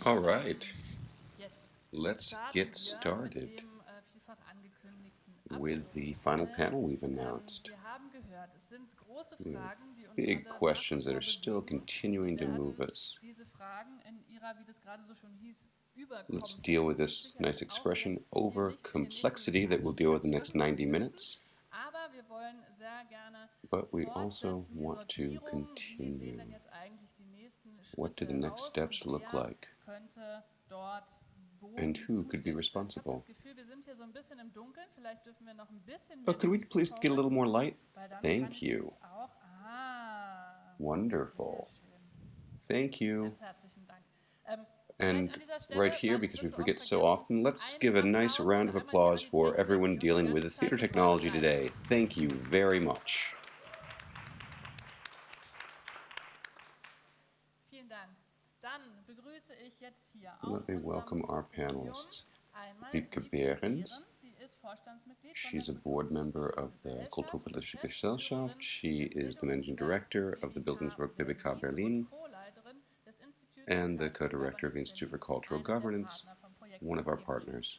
All right, let's get started with the final panel we've announced. Big questions that are still continuing to move us. Let's deal with this nice expression, over complexity, that we'll deal with the next 90 minutes. But we also want to continue. What do the next steps look like? And who could be responsible? Oh, could we please get a little more light? Thank you. Wonderful. Thank you. And right here, because we forget so often, let's give a nice round of applause for everyone dealing with the theater technology today. Thank you very much. Let me welcome our panelists. Wibke Behrens. She's a board member of the Kulturpolitische Gesellschaft. She is the managing director of the Bildungswerk BBK Berlin and the co-director of the Institute for Cultural Governance, one of our partners.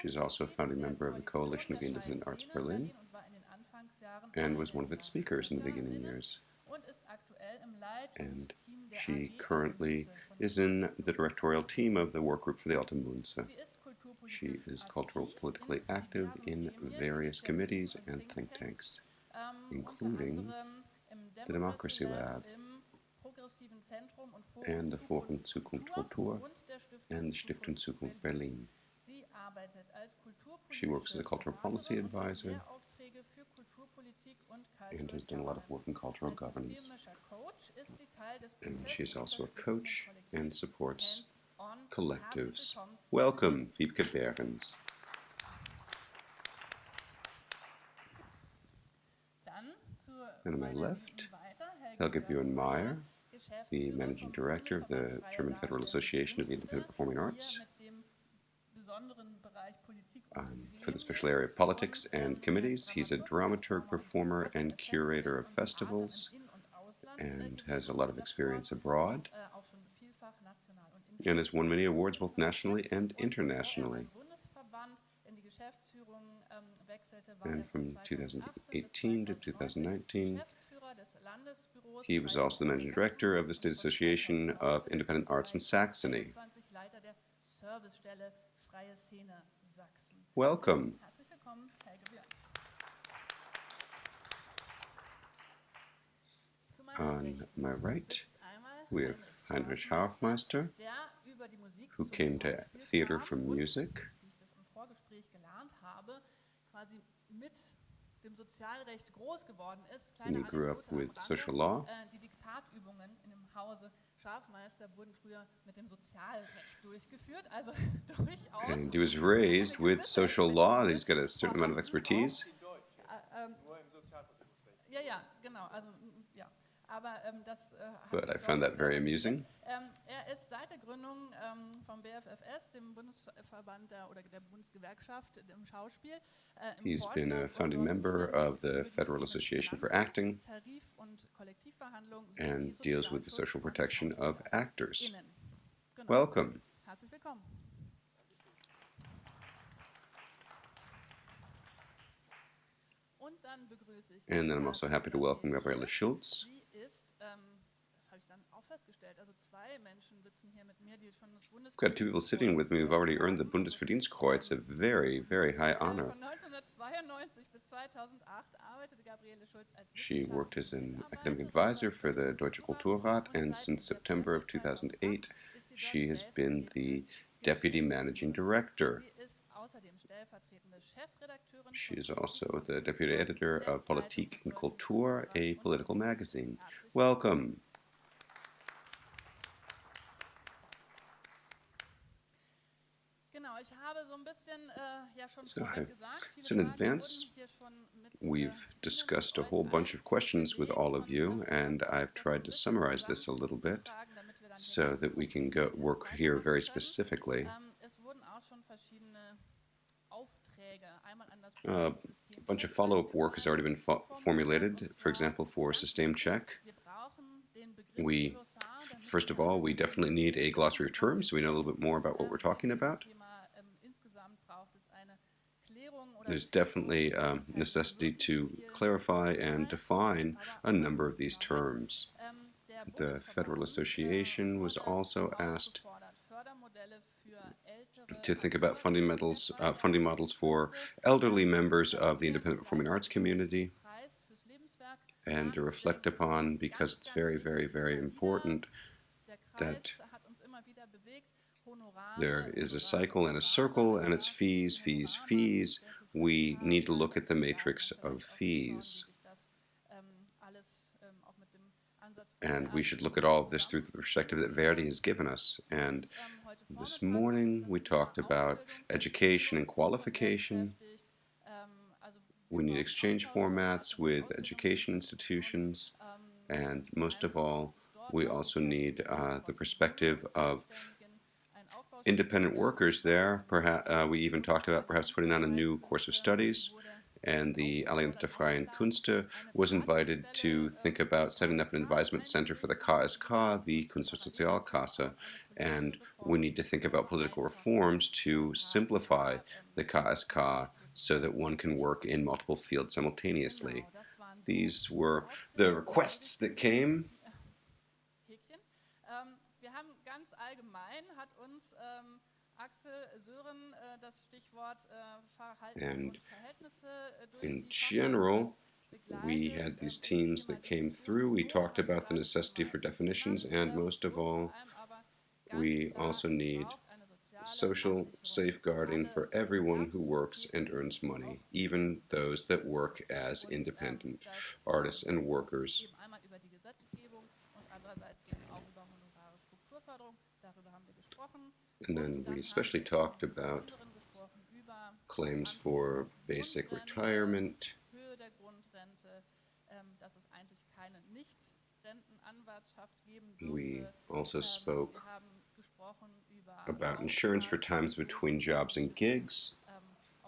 She's also a founding member of the Coalition of the Independent Arts Berlin and was one of its speakers in the beginning years. And she currently is in the directorial team of the work group for the Alte Münze. She is cultural politically active in various committees and think tanks, including the Democracy Lab and the Forum Zukunft Kultur and the Stiftung Zukunft Berlin. She works as a cultural policy advisor and has done a lot of work in cultural governance. And she's also a coach and supports collectives. Welcome, Wibke Behrens. And on my left, Helge-Björn Meyer, the managing director of the German Federal Association of the Independent Performing Arts, for the special area of politics and committees. He's a dramaturg, performer, and curator of festivals, and has a lot of experience abroad, and has won many awards both nationally and internationally. And from 2018 to 2019, he was also the managing director of the State Association of Independent Arts in Saxony. Welcome. On my right, we have Heinrich Schafmeister, who came to theater from music. And he grew up with social law. And he was raised with social law. He's got a certain amount of expertise. But I found that very amusing. Seit der Gründung vom BFFS, dem Bundesverband oder der Bundesgewerkschaft im Schauspiel. He's been a founding member of the Federal Association for Acting and deals with the social protection of actors. Welcome. Herzlich willkommen. And then I'm also happy to welcome Gabriele Schulz. I've got two people sitting with me who've already earned the Bundesverdienstkreuz, a very, very high honor. She worked as an academic advisor for the Deutscher Kulturrat, and since September of 2008, she has been the deputy managing director. She is also the deputy editor of Politik und Kultur, a political magazine. Welcome. So in advance, we've discussed a whole bunch of questions with all of you, and I've tried to summarize this a little bit so that we can work here very specifically. A bunch of follow-up work has already been formulated, for example, for System Check. We First of all, we definitely need a glossary of terms so we know a little bit more about what we're talking about. There's definitely a necessity to clarify and define a number of these terms. The Federal Association was also asked to think about funding models for elderly members of the independent performing arts community, and to reflect upon, because it's very, very, very important, that there is a cycle and a circle, and it's fees, fees, fees. We need to look at the matrix of fees. And we should look at all of this through the perspective that Verdi has given us. And this morning we talked about education and qualification. We need exchange formats with education institutions. And most of all, we also need the perspective of independent workers there. Perhaps we even talked about perhaps putting on a new course of studies, and the Allianz der Freien Künste was invited to think about setting up an advisement center for the KSK, the Kunstsozialkasse, and we need to think about political reforms to simplify the KSK so that one can work in multiple fields simultaneously. These were the requests that came. And in general, we had these teams that came through. We talked about the necessity for definitions, and most of all, we also need social safeguarding for everyone who works and earns money, even those that work as independent artists and workers. And then we especially talked about claims for basic retirement. We also spoke about insurance for times between jobs and gigs.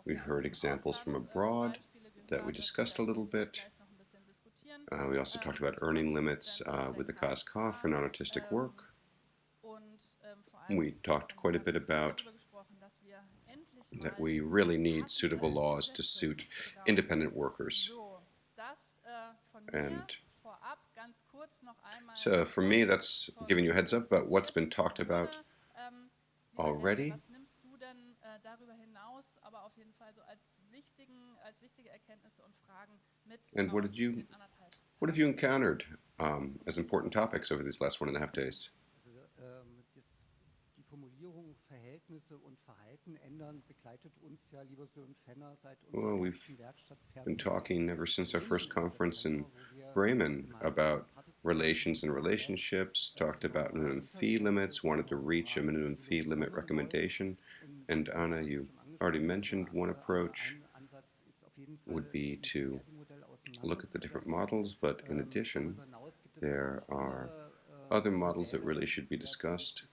We heard examples from abroad that we discussed a little bit. We also talked about earning limits with the KSK for non-artistic work. We talked quite a bit about that we really need suitable laws to suit independent workers. And so for me, that's giving you a heads up about what's been talked about already. And what have you encountered as important topics over these last 1.5 days? Well, we've been talking ever since our first conference in Bremen about relations and relationships, talked about minimum fee limits, wanted to reach a minimum fee limit recommendation. And Anna, you already mentioned one approach would be to look at the different models, but in addition, there are other models that really should be discussed.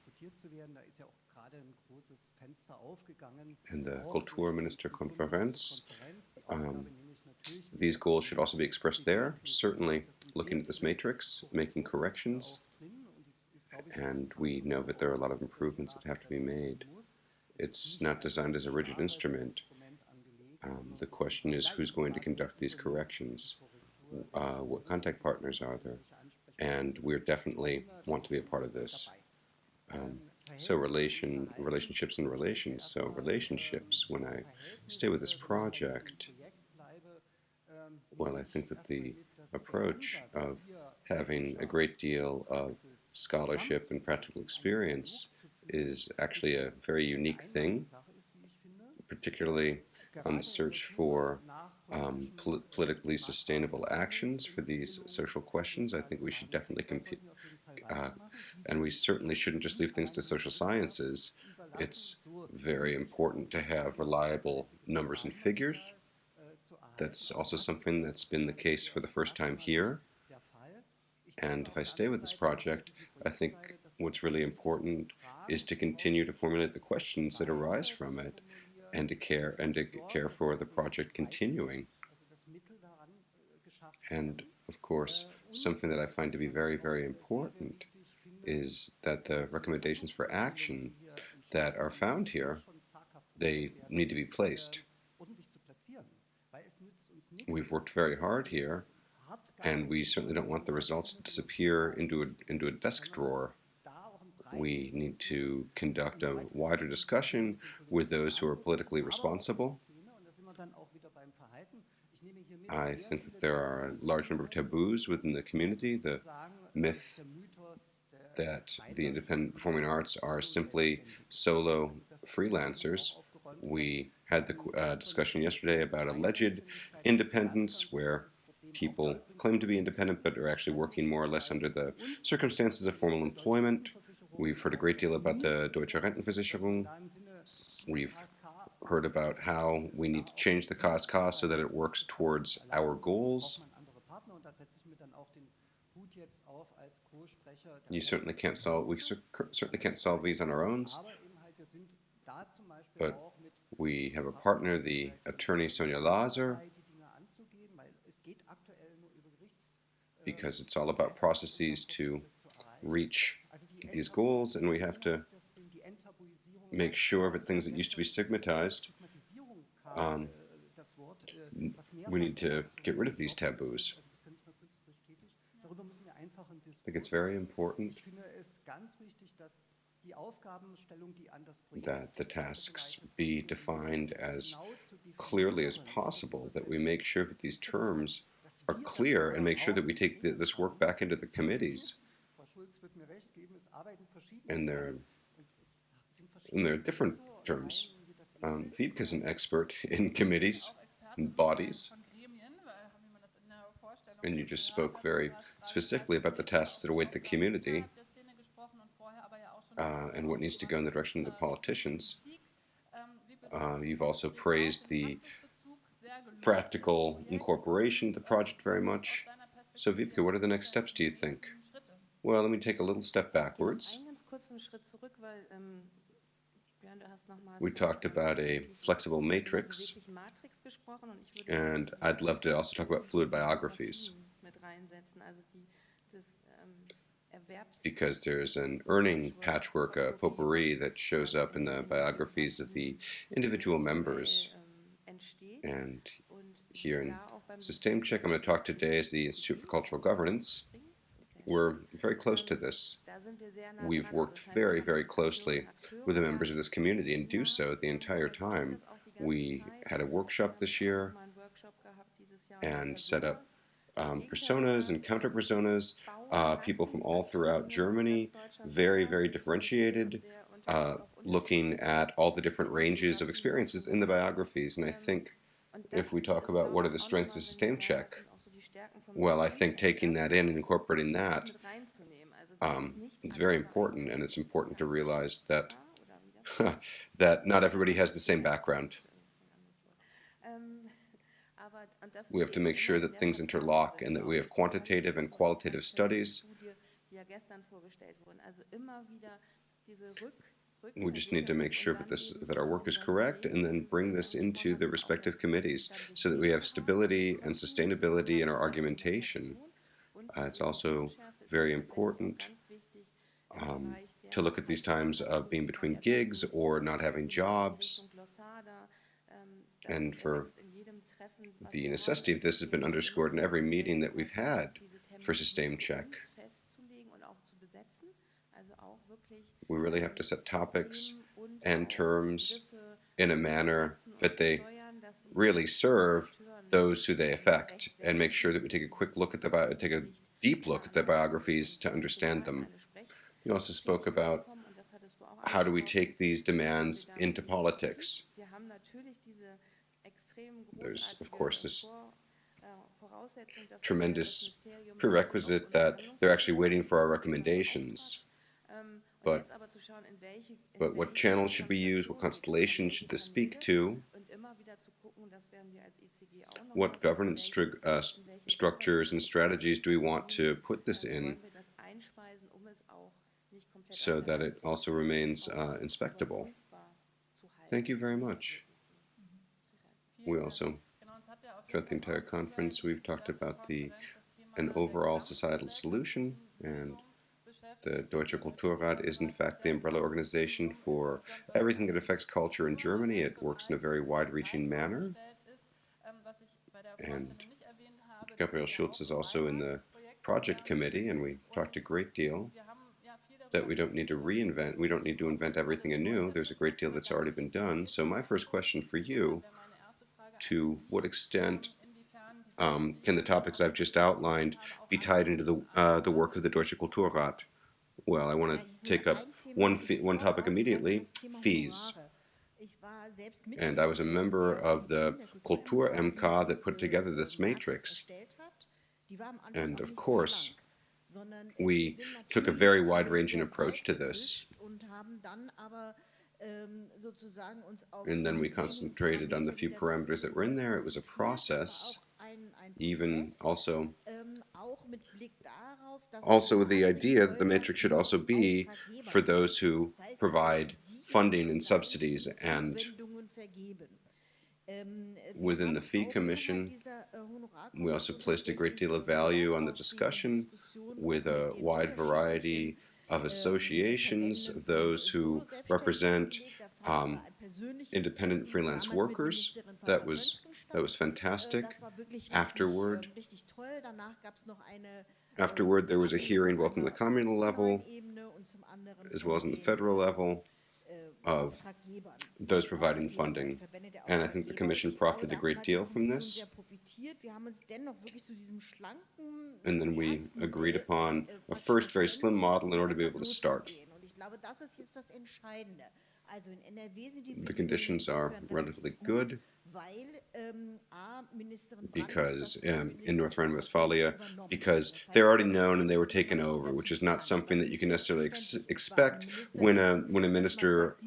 In the Kulturministerkonferenz, these goals should also be expressed there, certainly looking at this matrix, making corrections, and we know that there are a lot of improvements that have to be made. It's not designed as a rigid instrument. The question is who's going to conduct these corrections, what contact partners are there, and we definitely want to be a part of this. So relationships and relations. So relationships, when I stay with this project, well, I think that the approach of having a great deal of scholarship and practical experience is actually a very unique thing, particularly on the search for politically sustainable actions for these social questions. I think we should definitely compete, and we certainly shouldn't just leave things to social sciences. It's very important to have reliable numbers and figures. That's also something that's been the case for the first time here. And if I stay with this project, I think what's really important is to continue to formulate the questions that arise from it, and to care for the project continuing. And of course, something that I find to be very, very important is that the recommendations for action that are found here, they need to be placed. We've worked very hard here, and we certainly don't want the results to disappear into a desk drawer. We need to conduct a wider discussion with those who are politically responsible. I think that there are a large number of taboos within the community. The myth that the independent performing arts are simply solo freelancers. We had the discussion yesterday about alleged independence, where people claim to be independent but are actually working more or less under the circumstances of formal employment. We've heard a great deal about the Deutscher Rentenversicherung. We've heard about how we need to change the KSK so that it works towards our goals. We certainly can't solve these on our own, but we have a partner, the attorney Sonja Laser, because it's all about processes to reach these goals, and we have to make sure that things that used to be stigmatized, we need to get rid of these taboos. I think it's very important that the tasks be defined as clearly as possible, that we make sure that these terms are clear and make sure that we take this work back into the committees. And there are different terms. Wibke is an expert in committees and bodies. And you just spoke very specifically about the tasks that await the community and what needs to go in the direction of the politicians. You've also praised the practical incorporation of the project very much. So Wibke, what are the next steps, do you think? Well, let me take a little step backwards. We talked about a flexible matrix, and I'd love to also talk about fluid biographies, because there's an earning patchwork, a potpourri that shows up in the biographies of the individual members. And here in Systemcheck, I'm going to talk today as the Institute for Cultural Governance. We're very close to this. We've worked very, very closely with the members of this community and do so the entire time. We had a workshop this year and set up personas and counter-personas, people from all throughout Germany, very, very differentiated, looking at all the different ranges of experiences in the biographies. And I think if we talk about what are the strengths of Systemcheck, well, I think taking that in and incorporating that is very important, and it's important to realize that that not everybody has the same background. We have to make sure that things interlock and that we have quantitative and qualitative studies. We just need to make sure that our work is correct and then bring this into the respective committees so that we have stability and sustainability in our argumentation. It's also very important to look at these times of being between gigs or not having jobs. And for the necessity of this has been underscored in every meeting that we've had for Systemcheck. We really have to set topics and terms in a manner that they really serve those who they affect, and make sure that we take a quick look at take a deep look at the biographies to understand them. You also spoke about how do we take these demands into politics. There's, of course, this tremendous prerequisite that they're actually waiting for our recommendations. But what channels should we use? What constellation should this speak to? What governance structures and strategies do we want to put this in so that it also remains inspectable? Thank you very much. We also, throughout the entire conference, we've talked about an overall societal solution, and The Deutscher Kulturrat is in fact the umbrella organization for everything that affects culture in Germany. It works in a very wide-reaching manner. And Gabriele Schulz is also in the project committee, and we talked a great deal that we don't need to reinvent, we don't need to invent everything anew. There's a great deal that's already been done. So my first question for you, to what extent can the topics I've just outlined be tied into the work of the Deutsche Kulturrat? Well, I want to take up one topic immediately, fees. And I was a member of the Kultur MK that put together this matrix. And of course, we took a very wide-ranging approach to this. And then we concentrated on the few parameters that were in there. It was a process, even also with the idea that the matrix should also be for those who provide funding and subsidies. And within the fee commission, we also placed a great deal of value on the discussion with a wide variety of associations of those who represent independent freelance workers. That was fantastic. Afterward, there was a hearing both on the communal level as well as on the federal level of those providing funding. And I think the Commission profited a great deal from this. And then we agreed upon a first very slim model in order to be able to start. The conditions are relatively good because in North Rhine-Westphalia, because they're already known and they were taken over, which is not something that you can necessarily expect when a minister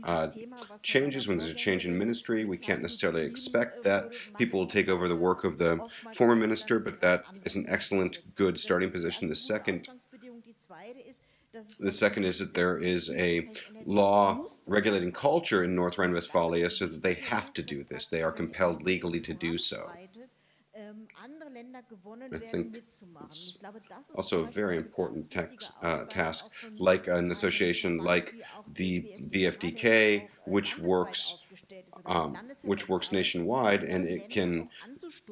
changes. When there's a change in ministry, we can't necessarily expect that people will take over the work of the former minister, but that is an excellent, good starting position. The second is that there is a law regulating culture in North Rhine-Westphalia so that they have to do this. They are compelled legally to do so. I think it's also a very important task, like an association like the BFDK, which works nationwide, and it can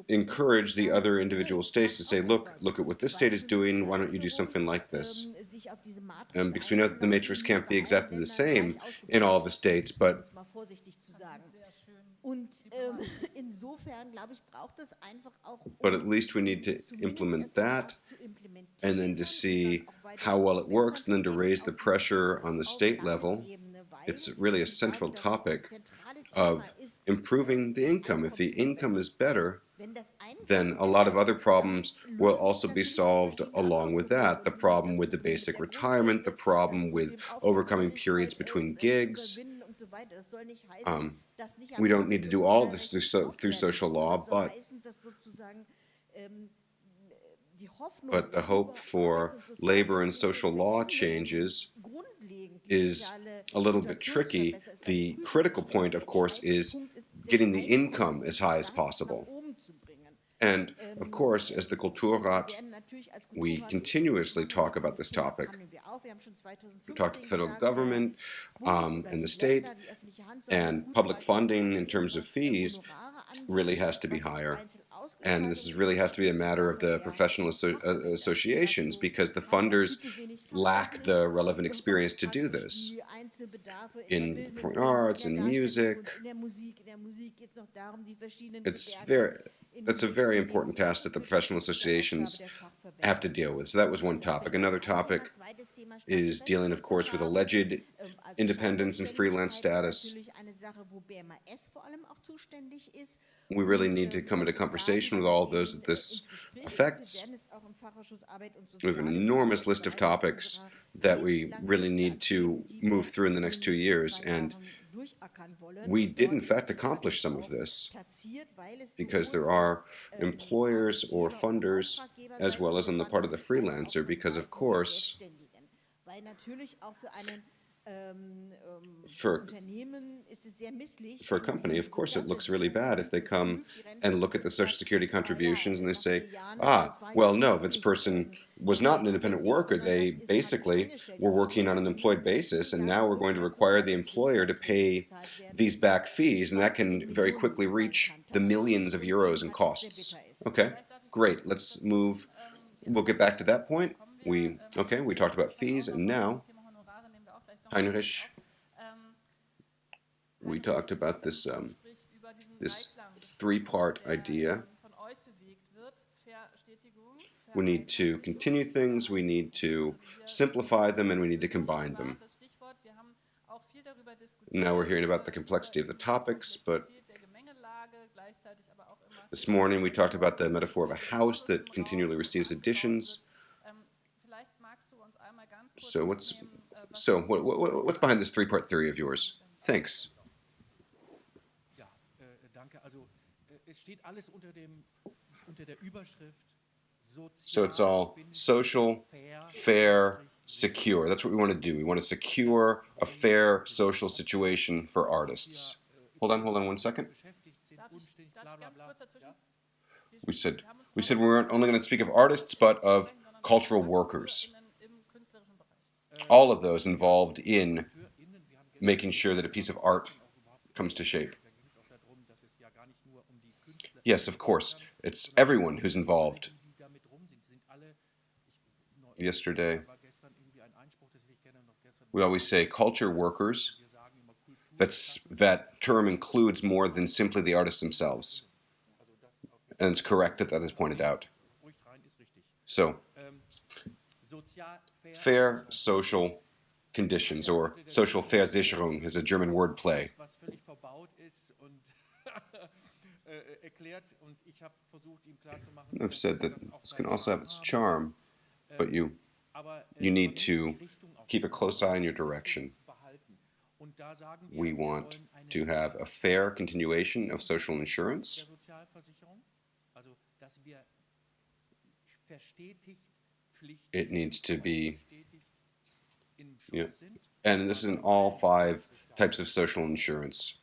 encourage the other individual states to say, look at what this state is doing, why don't you do something like this? Because we know that the matrix can't be exactly the same in all the states, but at least we need to implement that, and then to see how well it works, and then to raise the pressure on the state level. It's really a central topic of improving the income. If the income is better, then a lot of other problems will also be solved along with that. The problem with the basic retirement, the problem with overcoming periods between gigs. We don't need to do all of this through social law, but the hope for labor and social law changes is a little bit tricky. The critical point, of course, is getting the income as high as possible. And, of course, as the Kulturrat, we continuously talk about this topic. We talk to the federal government and the state, and public funding in terms of fees really has to be higher. And this really has to be a matter of the professional associations, because the funders lack the relevant experience to do this. In performing arts, in music, that's a very important task that the professional associations have to deal with. So that was one topic. Another topic is dealing, of course, with alleged independence and freelance status. We really need to come into conversation with all those that this affects. We have an enormous list of topics that we really need to move through in the next 2 years, and we did in fact accomplish some of this because there are employers or funders as well as on the part of the freelancer, because of course For a company, of course, it looks really bad if they come and look at the Social Security contributions and they say, well, no, this person was not an independent worker. They basically were working on an employed basis, and now we're going to require the employer to pay these back fees, and that can very quickly reach the millions of euros in costs. Okay, great. Let's move. We'll get back to that point. We talked about fees, and now, Heinrich, we talked about this three-part idea. We need to continue things, we need to simplify them, and we need to combine them. Now we're hearing about the complexity of the topics, but this morning we talked about the metaphor of a house that continually receives additions. So what's behind this three-part theory of yours? Thanks. So it's all social, fair, secure. That's what we want to do. We want to secure a fair social situation for artists. Hold on 1 second. We said we weren't only going to speak of artists, but of cultural workers. All of those involved in making sure that a piece of art comes to shape. Yes, of course. It's everyone who's involved. Yesterday, we always say culture workers. That term includes more than simply the artists themselves. And it's correct that is pointed out. So, fair social conditions, or social Versicherung is a German wordplay. I've said that this can also have its charm, but you need to keep a close eye on your direction. We want to have a fair continuation of social insurance. It needs to be, and this is in all 5 types of social insurance.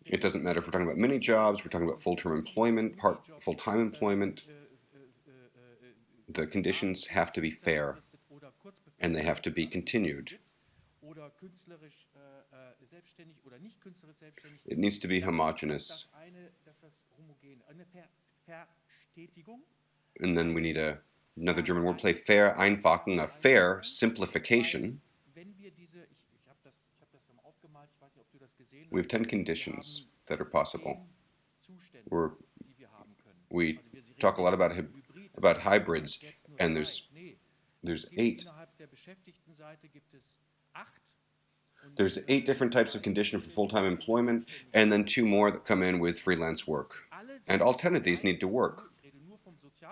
It doesn't matter if we're talking about mini jobs, we're talking about full-term employment, full-time employment. The conditions have to be fair, and they have to be continued. It needs to be homogeneous. And then we need another German wordplay, fair Einfachung, a fair simplification. We have 10 conditions that are possible. We talk a lot about hybrids, and there's 8. There's 8 different types of condition for full-time employment, and then 2 more that come in with freelance work. And all 10 of these need to work.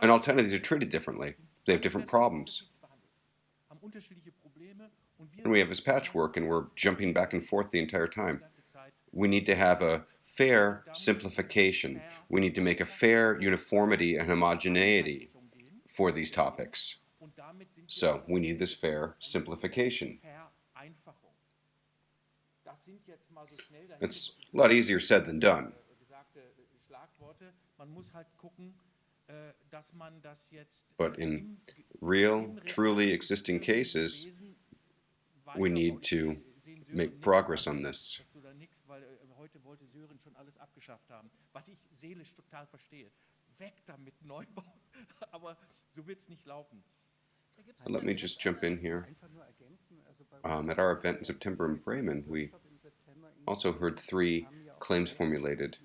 And all 10 of these are treated differently. They have different problems. And we have this patchwork, and we're jumping back and forth the entire time. We need to have a fair simplification. We need to make a fair uniformity and homogeneity for these topics. So we need this fair simplification. It's a lot easier said than done. But in real, truly existing cases, we need to make progress on this. Let me just jump in here. At our event in September in Bremen, we also heard 3 claims formulated.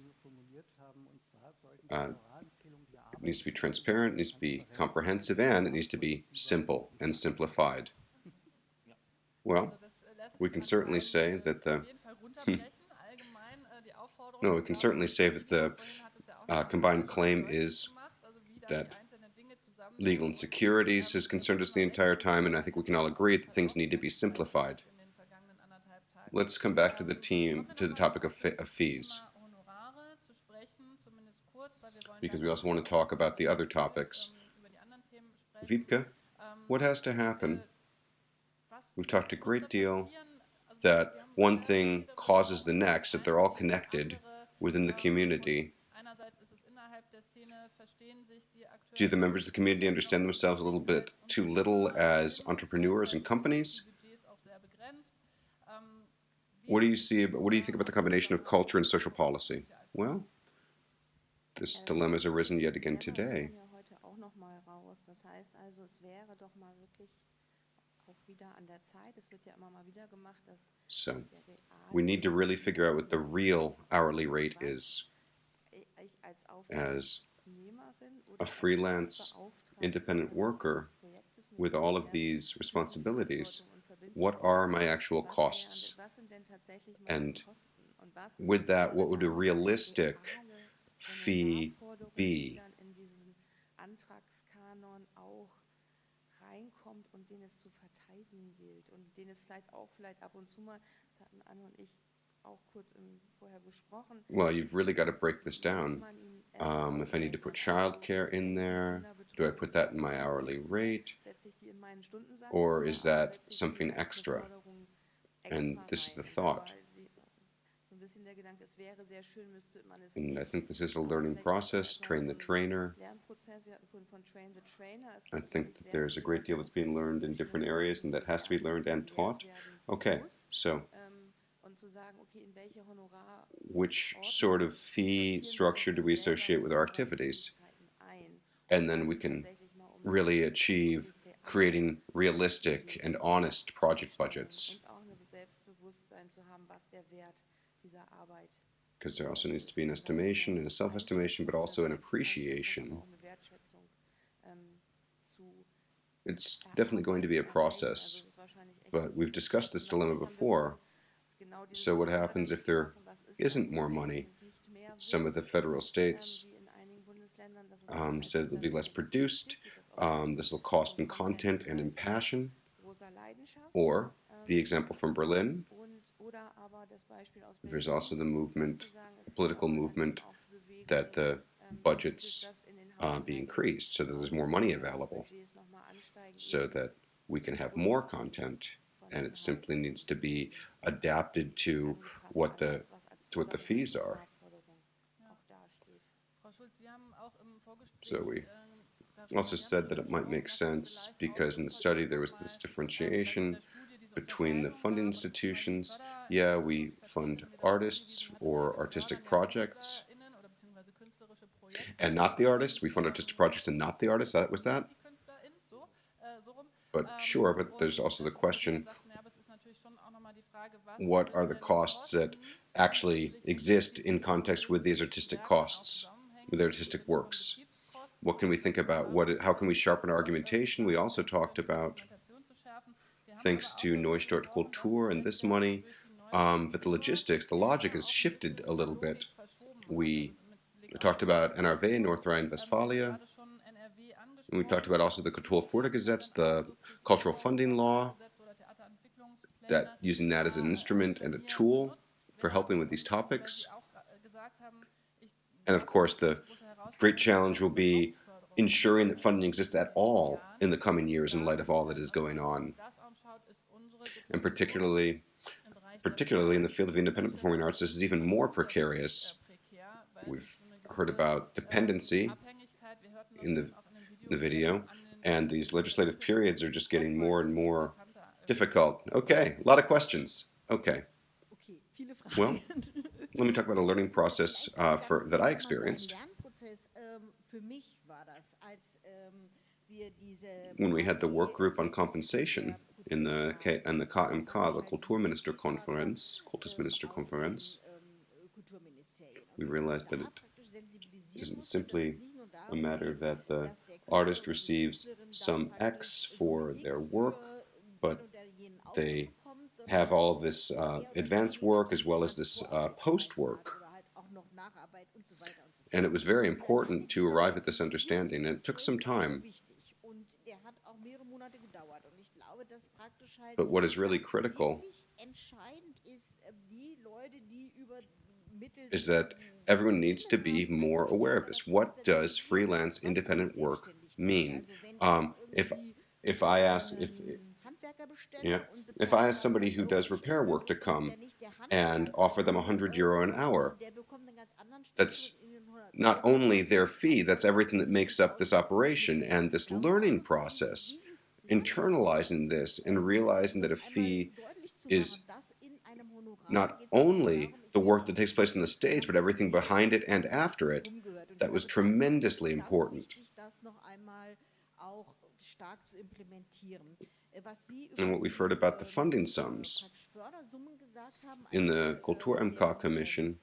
It needs to be transparent, it needs to be comprehensive, and it needs to be simple and simplified. Well, we can certainly say that the combined claim is that legal insecurities has concerned us the entire time, and I think we can all agree that things need to be simplified. Let's come back to the topic of fees, because we also want to talk about the other topics. Wibke, what has to happen We've talked a great deal that one thing causes the next, that they're all connected within the community. Do the members of the community understand themselves a little bit too little as entrepreneurs and companies? What do you think about the combination of culture and social policy? Well, this dilemma has arisen yet again today. So, we need to really figure out what the real hourly rate is. As a freelance independent worker with all of these responsibilities, what are my actual costs? And with that, what would a realistic fee be? Well, you've really got to break this down. If I need to put childcare in there, do I put that in my hourly rate? Or is that something extra? And this is the thought. And I think this is a learning process, train the trainer. I think that there's a great deal that's being learned in different areas and that has to be learned and taught. Okay, so which sort of fee structure do we associate with our activities? And then we can really achieve creating realistic and honest project budgets. Because there also needs to be an estimation and a self-estimation, but also an appreciation. It's definitely going to be a process, but we've discussed this dilemma before. So what happens if there isn't more money? Some of the federal states said it'll be less produced. This will cost in content and in passion. Or the example from Berlin, there's also the movement, the political movement, that the budgets be increased so that there's more money available, so that we can have more content, and it simply needs to be adapted to what the fees are. So we also said that it might make sense because in the study there was this differentiation between the funding institutions. Yeah, we fund artists or artistic projects, and not the artists. We fund artistic projects and not the artists. That was that. But sure, but there's also the question, what are the costs that actually exist in context with these artistic costs, with artistic works? What can we think about? How can we sharpen our argumentation? We also talked about, thanks to Neustart Kultur and this money, that the logistics, the logic has shifted a little bit. We talked about NRW, North Rhine-Westphalia, and we talked about also the Kulturfördergesetz, the cultural funding law, that using that as an instrument and a tool for helping with these topics. And of course, the great challenge will be ensuring that funding exists at all in the coming years in light of all that is going on. And particularly in the field of independent performing arts, this is even more precarious. We've heard about dependency in the video, and these legislative periods are just getting more and more difficult. Okay, a lot of questions. Okay. Well, let me talk about a learning process that I experienced. When we had the work group on compensation in the KMK, the Kultusministerkonferenz, we realized that it isn't simply a matter that the artist receives some X for their work, but they have all of this advanced work as well as this post work. And it was very important to arrive at this understanding, and it took some time. But what is really critical is that everyone needs to be more aware of this. What does freelance independent work mean? Yeah. If I ask somebody who does repair work to come and offer them €100 an hour, that's not only their fee, that's everything that makes up this operation and this learning process. Internalizing this and realizing that a fee is not only the work that takes place on the stage, but everything behind it and after it, that was tremendously important. And what we've heard about the funding sums. In the Kultur-MK Commission,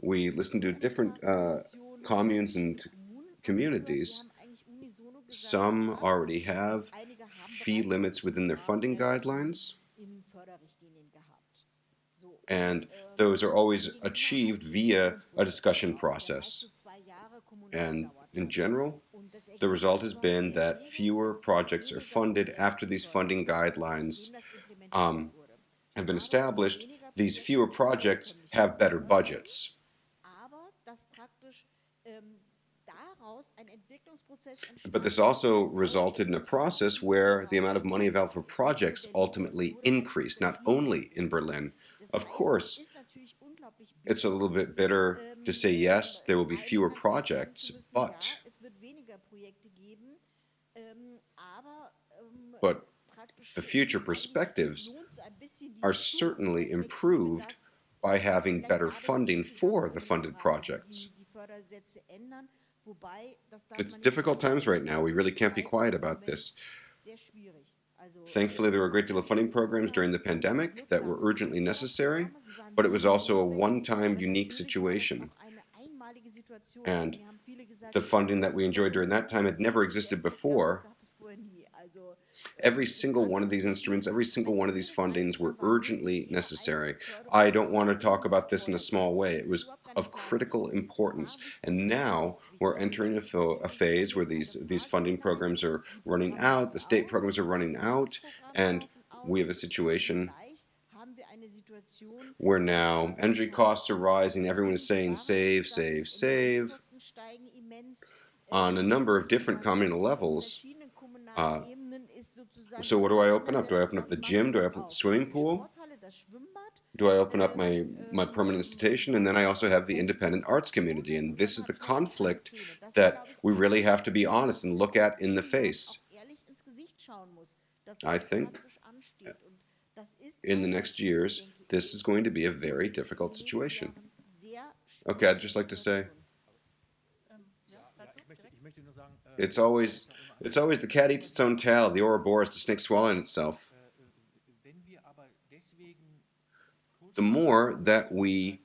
we listened to different communes and communities. Some already have fee limits within their funding guidelines, and those are always achieved via a discussion process. And in general, the result has been that fewer projects are funded after these funding guidelines have been established. These fewer projects have better budgets. But this also resulted in a process where the amount of money available for projects ultimately increased, not only in Berlin. Of course, it's a little bit bitter to say, yes, there will be fewer projects, but the future perspectives are certainly improved by having better funding for the funded projects. It's difficult times right now. We really can't be quiet about this. Thankfully, there were a great deal of funding programs during the pandemic that were urgently necessary, but it was also a one-time unique situation. And the funding that we enjoyed during that time had never existed before. Every single one of these instruments, every single one of these fundings were urgently necessary. I don't want to talk about this in a small way. It was of critical importance. And now we're entering a phase where these funding programs are running out, the state programs are running out, and we have a situation where now energy costs are rising, everyone is saying save, save, save, on a number of different communal levels. So what do I open up? Do I open up the gym? Do I open up the swimming pool? Do I open up my permanent institution? And then I also have the independent arts community. And this is the conflict that we really have to be honest and look at in the face. I think in the next years, this is going to be a very difficult situation. Okay, I'd just like to say, it's always the cat eats its own tail, the Ouroboros, the snake swallowing itself. The more that we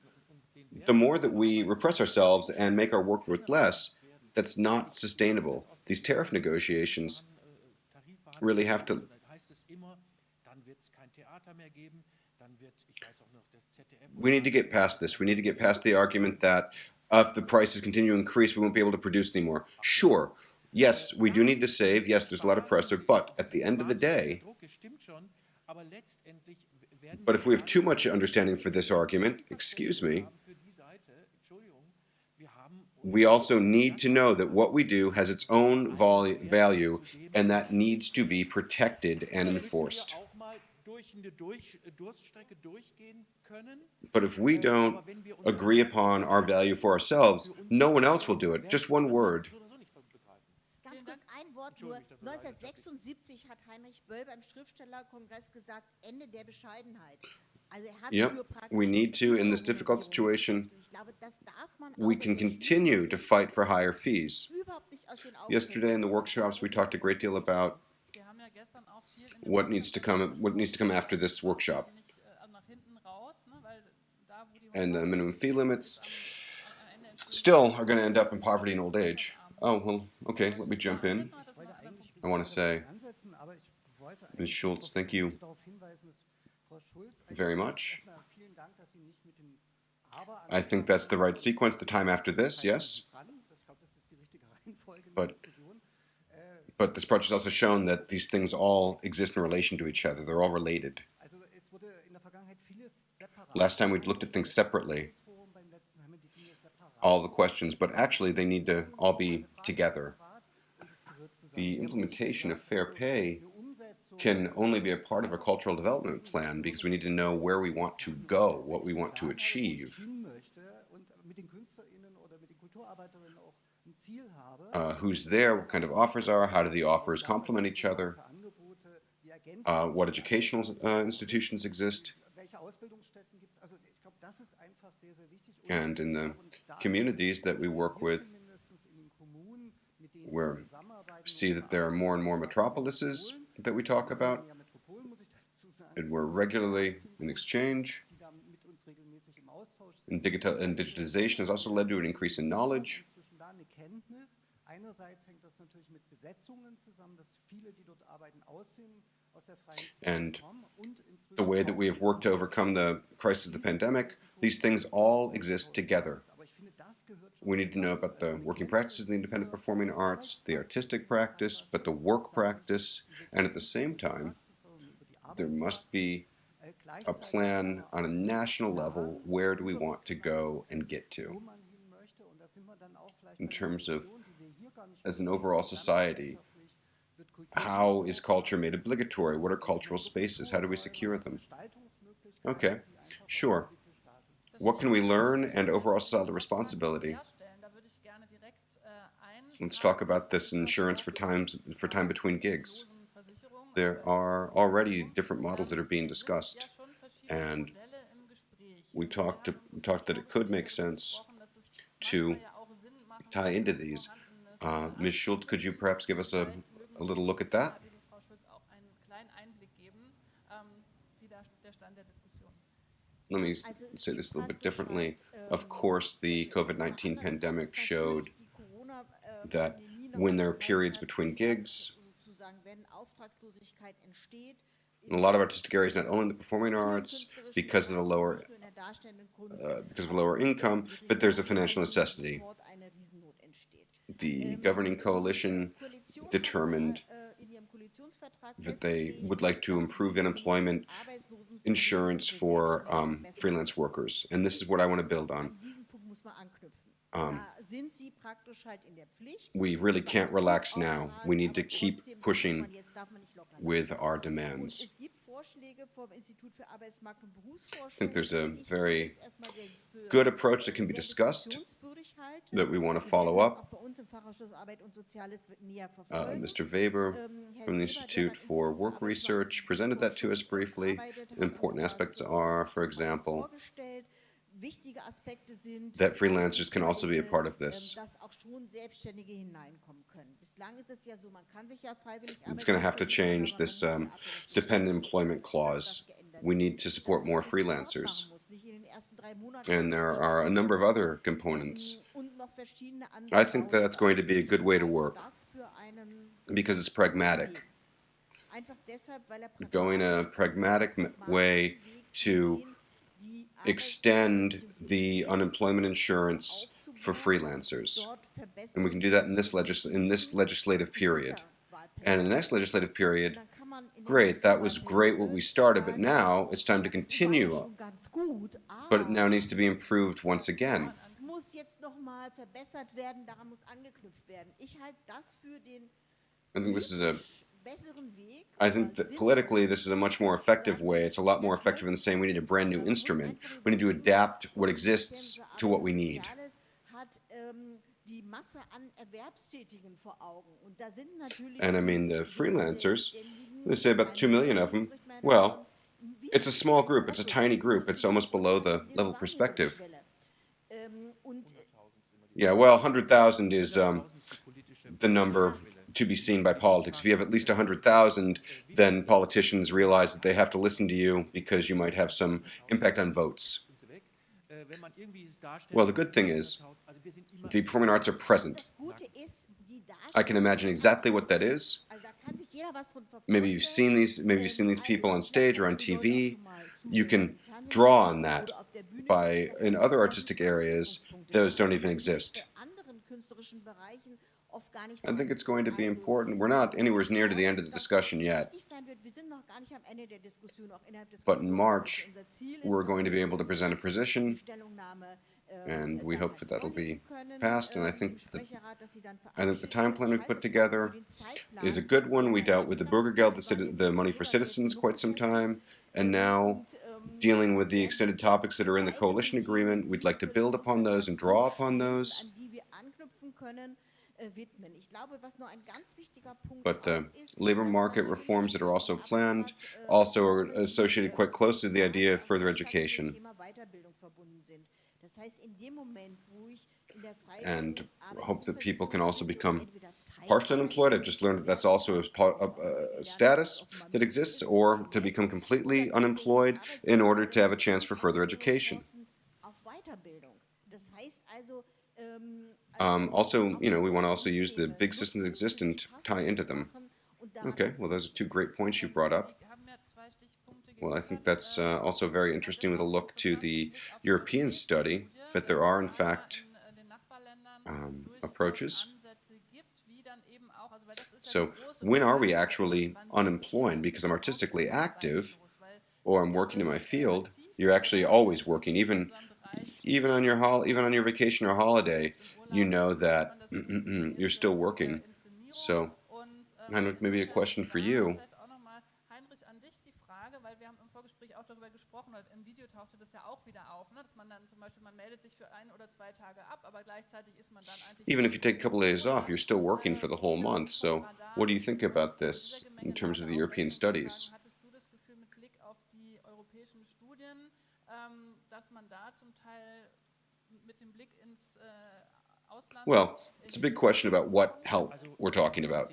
repress ourselves and make our work worth less, that's not sustainable. These tariff negotiations really have to... We need to get past this. We need to get past the argument that if the prices continue to increase, we won't be able to produce anymore. Sure. Yes, we do need to save. Yes, there's a lot of pressure, but at the end of the day, but if we have too much understanding for this argument, excuse me, we also need to know that what we do has its own value, and that needs to be protected and enforced. But if we don't agree upon our value for ourselves, no one else will do it. Just one word. Ganz kurz ein Wort nur. 1976 hat Heinrich beim Schriftstellerkongress gesagt, Ende der Bescheidenheit. Yep, we need to, in this difficult situation, we can continue to fight for higher fees. Yesterday in the workshops, we talked a great deal about what needs to come after this workshop. And the minimum fee limits still are going to end up in poverty and old age. Oh, well, okay, let me jump in. I want to say, Ms. Schulz, thank you very much. I think that's the right sequence, the time after this, yes. But this project has also shown that these things all exist in relation to each other. They're all related. Last time we looked at things separately, all the questions, but actually they need to all be together. The implementation of fair pay can only be a part of a cultural development plan because we need to know where we want to go, what we want to achieve, who's there, what kind of offers are, how do the offers complement each other, what educational institutions exist. And in the communities that we work with, we see that there are more and more metropolises that we talk about, and we're regularly in exchange. And digitization has also led to an increase in knowledge. And the way that we have worked to overcome the crisis of the pandemic, these things all exist together. We need to know about the working practices of the independent performing arts, the artistic practice, but the work practice, and at the same time, there must be a plan on a national level. Where do we want to go and get to? In terms of, as an overall society, how is culture made obligatory? What are cultural spaces? How do we secure them? Okay, sure. What can we learn and overall societal responsibility? Let's talk about this insurance for time between gigs. There are already different models that are being discussed, and we talked that it could make sense to tie into these. Ms. Schulz, could you perhaps give us a little look at that? Let me say this a little bit differently. Of course, the COVID-19 pandemic showed that when there are periods between gigs, in a lot of artistic areas, not only in the performing arts, because of the lower income, but there's a financial necessity. The governing coalition determined that they would like to improve unemployment insurance for freelance workers, and this is what I want to build on. We really can't relax now. We need to keep pushing with our demands. I think there's a very good approach that can be discussed that we want to follow up. Mr. Weber from the Institute for Work Research presented that to us briefly. Important aspects are, for example, that freelancers can also be a part of this. It's going to have to change this dependent employment clause. We need to support more freelancers. And there are a number of other components. I think that's going to be a good way to work because it's pragmatic. Going a pragmatic way to extend the unemployment insurance for freelancers. And we can do that in this legislative period. And in the next legislative period, great, that was great what we started, but now it's time to continue. But it now needs to be improved once again. I think that politically this is a much more effective way. It's a lot more effective than saying we need a brand new instrument. We need to adapt what exists to what we need. And I mean, the freelancers, they say about 2 million of them. Well, it's a small group. It's a tiny group. It's almost below the level perspective. Yeah, well, 100,000 is the number to be seen by politics. If you have at least 100,000, then politicians realize that they have to listen to you because you might have some impact on votes. Well, the good thing is the performing arts are present. I can imagine exactly what that is. Maybe you've seen these people on stage or on TV. You can draw on that. In other artistic areas, those don't even exist. I think it's going to be important. We're not anywhere near to the end of the discussion yet. But in March, we're going to be able to present a position and we hope that that'll be passed. And I think the time plan we put together is a good one. We dealt with the Bürgergeld, the money for citizens, quite some time, and now dealing with the extended topics that are in the coalition agreement. We'd like to build upon those and draw upon those. But the labor market reforms that are also planned also are associated quite closely with the idea of further education. And hope that people can also become partially unemployed. I've just learned that that's also a status that exists, or to become completely unemployed in order to have a chance for further education. Also, we want to also use the big systems that exist and tie into them. Okay, well, those are two great points you brought up. Well, I think that's also very interesting with a look to the European study, that there are, in fact, approaches. So when are we actually unemployed? Because I'm artistically active, or I'm working in my field, you're actually always working. Even on your vacation or holiday, you know that you're still working. So, Heinrich, maybe a question for you. Heinrich, an dich die Frage, weil wir haben im Vorgespräch auch darüber gesprochen, oder im Video tauchte das ja auch wieder auf, ne, dass man dann zum Beispiel, man meldet sich für 1 oder 2 Tage ab, aber gleichzeitig ist man dann eigentlich... Even if you take a couple of days off, you're still working for the whole month. So what do you think about this in terms of the European studies? Hattest du das Gefühl mit Blick auf die europäischen Studien, dass man da zum Teil mit dem Blick ins Ausland... Well, it's a big question about what help we're talking about.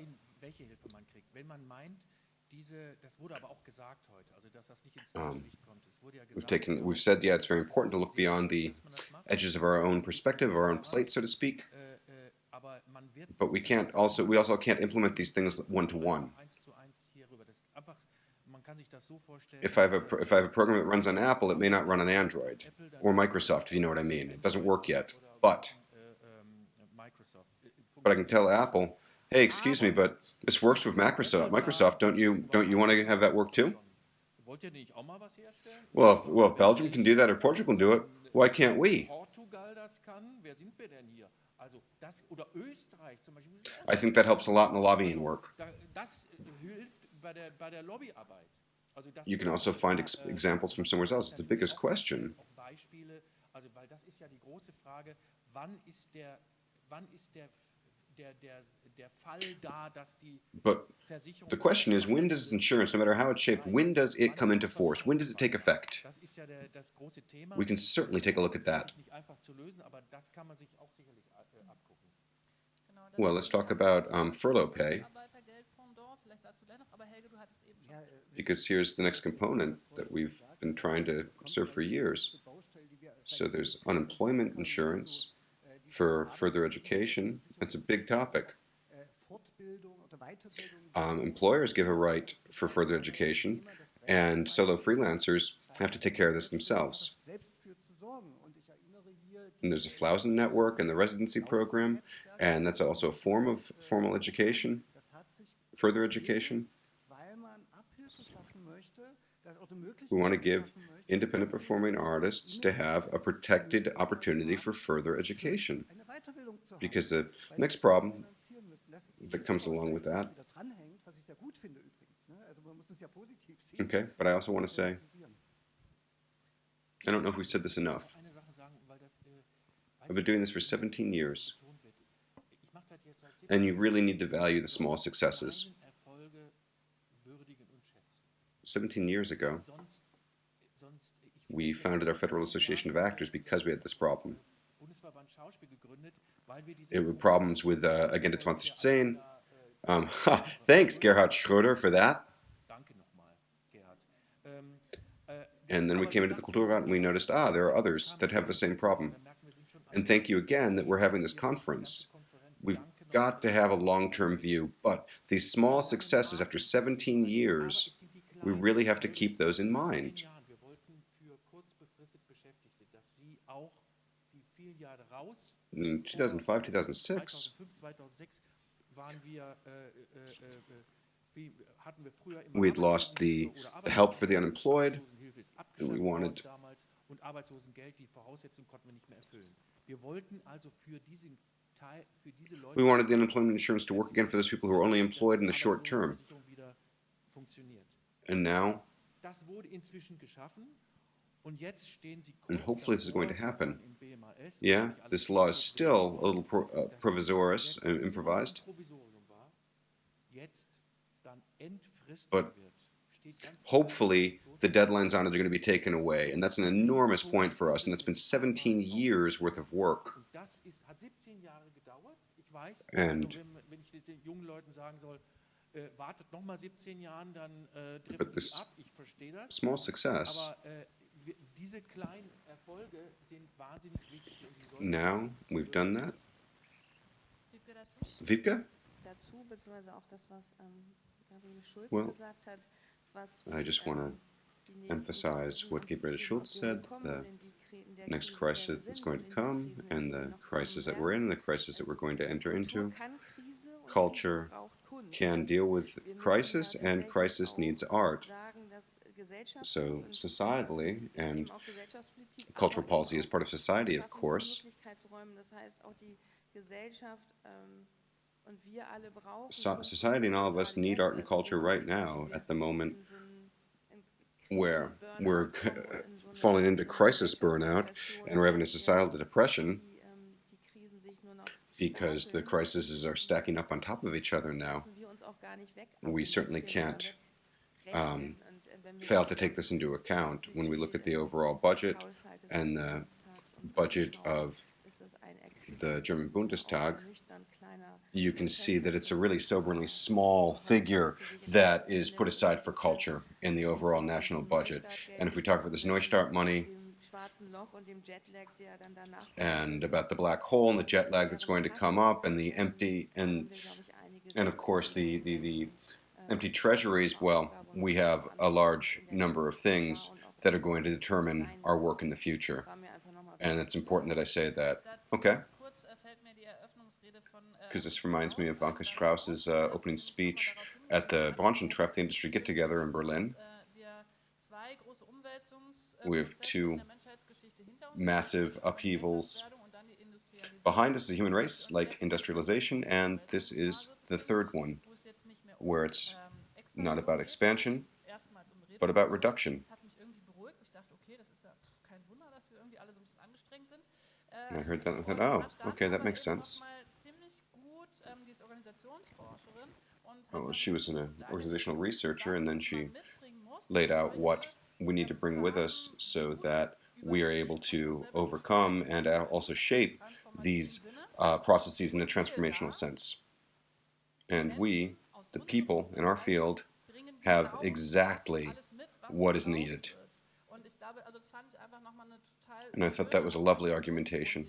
We've said, yeah, it's very important to look beyond the edges of our own perspective, our own plate, so to speak. But we also can't implement these things one-to-one. If I have a program that runs on Apple, it may not run on Android or Microsoft, if you know what I mean. It doesn't work yet, but I can tell Apple, hey, excuse me, but this works with Microsoft. Don't you want to have that work too? Well, if Belgium can do that or Portugal can do it, why can't we? I think that helps a lot in the lobbying work. You can also find examples from somewhere else. It's the biggest question. But the question is, when does insurance, no matter how it's shaped, when does it come into force? When does it take effect? We can certainly take a look at that. Well, let's talk about furlough pay, because here's the next component that we've been trying to serve for years. So there's unemployment insurance for further education. It's a big topic. Employers give a right for further education, and solo freelancers have to take care of this themselves. And there's a Flausen network and the residency program, and that's also a form of formal education, further education. We want to give independent performing artists to have a protected opportunity for further education. Because the next problem that comes along with that, okay, but I also want to say, I don't know if we've said this enough. I've been doing this for 17 years, and you really need to value the small successes. 17 years ago, we founded our Federal Association of Actors because we had this problem. It were problems with Agenda 2010. Thanks, Gerhard Schröder, for that. And then we came into the Kulturrat and we noticed, there are others that have the same problem. And thank you again that we're having this conference. We've got to have a long-term view, but these small successes after 17 years, we really have to keep those in mind. In 2005, 2006, we had lost the help for the unemployed, and we wanted und Arbeitslosengeld, die Voraussetzungen konnten wir nicht mehr erfüllen. Wir wollten also für diese Leute, We wanted the unemployment insurance to work again for those people who are only employed in the short term. And now, das wurde inzwischen geschaffen. Und jetzt stehen sie and hopefully this is going to happen. im BMAS, Yeah, this law is still a little provisorious and improvised, jetzt dann entfristet but wird. Steht ganz hopefully the deadlines on it are going to be taken away. And that's an enormous point for us, and that's been 17 years worth of work. Und das hat 17 Jahre gedauert. Ich weiß, And- also wenn ich den jungen Leuten sagen soll, wartet nochmal 17 Jahre, dann But driften this sie ab. Ich verstehe das. Small success. Aber diese kleinen Erfolge sind wahnsinnig wichtig. Und sie sollten Now we've done that. Wibke dazu? Wibke? Dazu, beziehungsweise auch das, was Gabriele Schulz Well, gesagt hat, was I just want to die nächsten emphasize Krisen what und Gabriele Krisen Schulz auf jeden said, kommen the und in der next Krise, in der wir crisis that's sind going und to in den come, Krisen, and in die the noch crisis kommen that we're in, and the werden. crisis that we're going to enter Kultur into. kann Krise und Culture Krise braucht Kunst. can Also deal with wir müssen crisis, da and tatsächlich crisis auch needs art. sagen, dass Gesellschaft So und societally, Kulturpolitik ist and eben auch Gesellschaftspolitik, cultural aber policy eben is part of auch society, of Schaffen von course. Möglichkeitsräumen. Das heißt, auch die Gesellschaft und wir alle brauchen Society and all of us need art and culture right now, at the moment where we're falling into crisis burnout and we're having a societal depression because the crises are stacking up on top of each other now. We certainly can't fail to take this into account when we look at the overall budget and the budget of the German Bundestag. You can see that it's a really soberly small figure that is put aside for culture in the overall national budget. And if we talk about this Neustart money and about the black hole and the jet lag that's going to come up and the empty and of course the empty treasuries, well, we have a large number of things that are going to determine our work in the future. And it's important that I say that. Okay. Because this reminds me of Anke Strauss's opening speech at the Branchentreff, the industry get-together in Berlin. We have two massive upheavals behind us, the human race, like industrialization, and this is the third one, where it's not about expansion, but about reduction. And I heard that and thought, oh, okay, that makes sense. Oh, she was an organizational researcher, and then she laid out what we need to bring with us so that we are able to overcome and also shape these processes in a transformational sense. And we, the people in our field, have exactly what is needed. And I thought that was a lovely argumentation.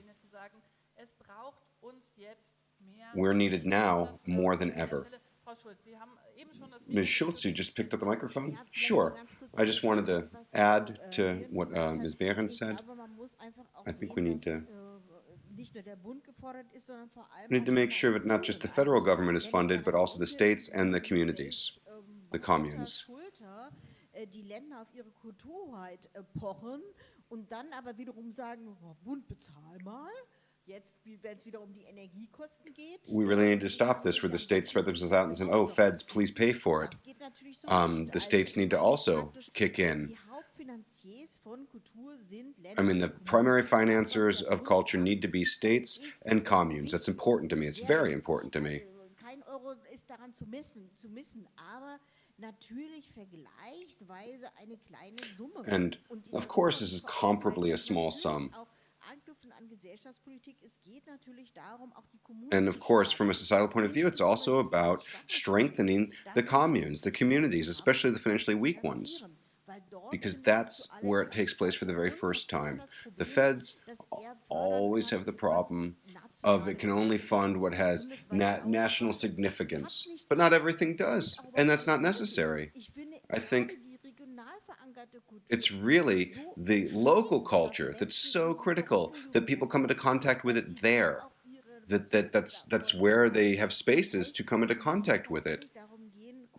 We're needed now more than ever. Ms. Schulz, you just picked up the microphone? Sure. I just wanted to add to what Ms. Behrens said. I think we need to make sure that not just the federal government is funded, but also the states and the communities, the communes. Die Länder auf ihre Kulturhoheit pochen und dann aber wiederum sagen, oh, Bund, bezahl mal. Jetzt, wenn es wieder die Energiekosten geht. We really need to stop this where the states spread themselves out and say, oh, feds, please pay for it. The states need to also kick in. I mean, the primary financiers of culture need to be states and communes. That's important to me. It's very important to me. Kein Euro ist daran zu missen, aber natürlich vergleichsweise eine kleine Summe. And of course, this is comparably a small sum. And of course, from a societal point of view, it's also about strengthening the communes, the communities, especially the financially weak ones, because that's where it takes place for the very first time. The feds always have the problem of it can only fund what has national significance, but not everything does, and that's not necessary. I think it's really the local culture that's so critical that people come into contact with it there. That's where they have spaces to come into contact with it.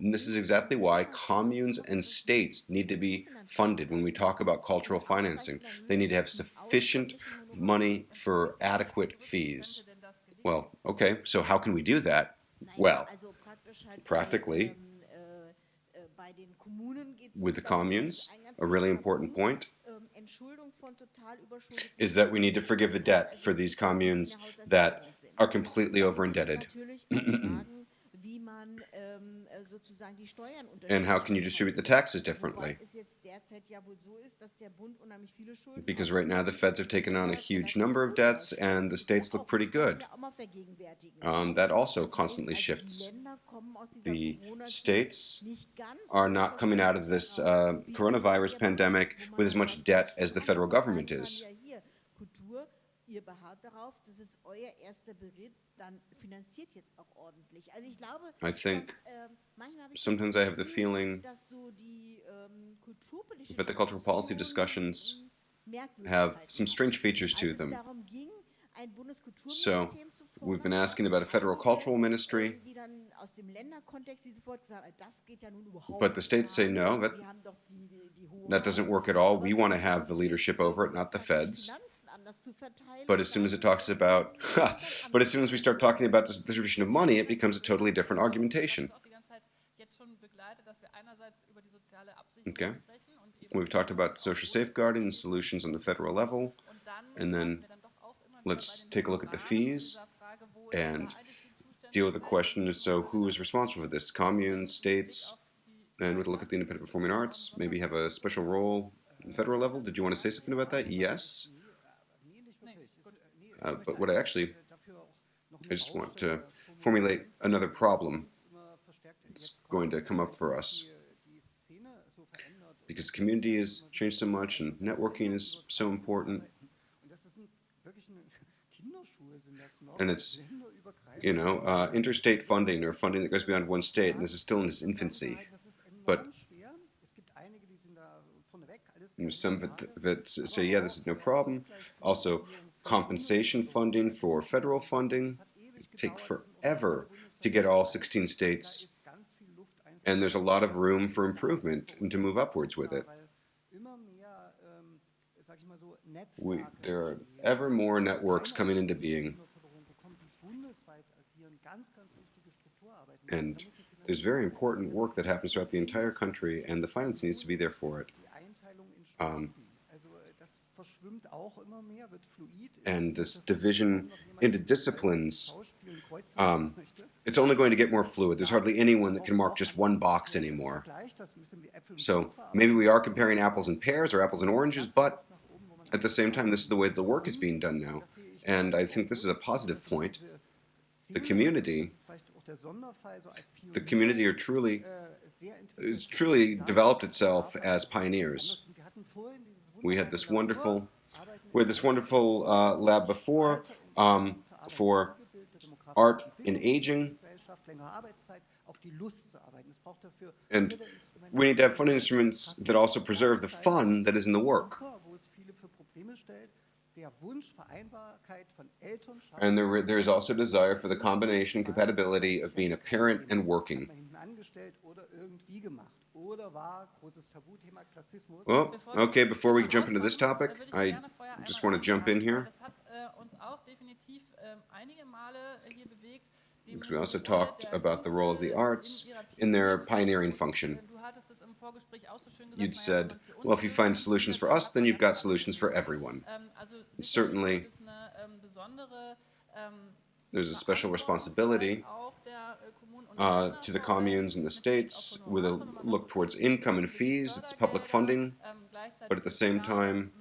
And this is exactly why communes and states need to be funded when we talk about cultural financing. They need to have sufficient money for adequate fees. Well, okay, so how can we do that? Well, practically, with the communes, a really important point is that we need to forgive the debt for these communes that are completely over-indebted. And how can you distribute the taxes differently? Because right now the feds have taken on a huge number of debts and the states look pretty good. That also constantly shifts. The states are not coming out of this coronavirus pandemic with as much debt as the federal government is. Ihr beharrt darauf, das ist euer erster Beritt, dann finanziert jetzt auch ordentlich. Also ich glaube, I think sometimes I have the feeling that the cultural policy discussions have some strange features to them. So we've been asking about a federal cultural ministry, but the states say no, that doesn't work at all. We want to have the leadership over it, not the feds. But as soon as it talks about, but as soon as we start talking about the distribution of money, it becomes a totally different argumentation. Okay, we've talked about social safeguarding and solutions on the federal level, and then let's take a look at the fees and deal with the question of, so who is responsible for this? Communes, states, and with a look at the independent performing arts, maybe have a special role at the federal level. Did you want to say something about that? Yes. But what I just want to formulate another problem that's going to come up for us. Because the community has changed so much and networking is so important. And it's, you know, interstate funding or funding that goes beyond one state, and this is still in its infancy. But some that say, yeah, this is no problem. Also, compensation funding for federal funding take forever to get all 16 states, and there's a lot of room for improvement and to move upwards with it. There are ever more networks coming into being, and there's very important work that happens throughout the entire country, and the finance needs to be there for it. And this division into disciplines, it's only going to get more fluid. There's hardly anyone that can mark just one box anymore. So maybe we are comparing apples and pears or apples and oranges, but at the same time, this is the way the work is being done now. And I think this is a positive point. The community has truly developed itself as pioneers. We had this wonderful lab before for art in aging, and we need to have funding instruments that also preserve the fun that is in the work. And there is also desire for the combination and compatibility of being a parent and working. Well, okay, before we jump into this topic, I just want to jump in here. Because we also talked about the role of the arts in their pioneering function. You'd said, well, if you find solutions for us, then you've got solutions for everyone. And certainly, there's a special responsibility to the communes and the states with a look towards income and fees. It's public funding, but at the same time,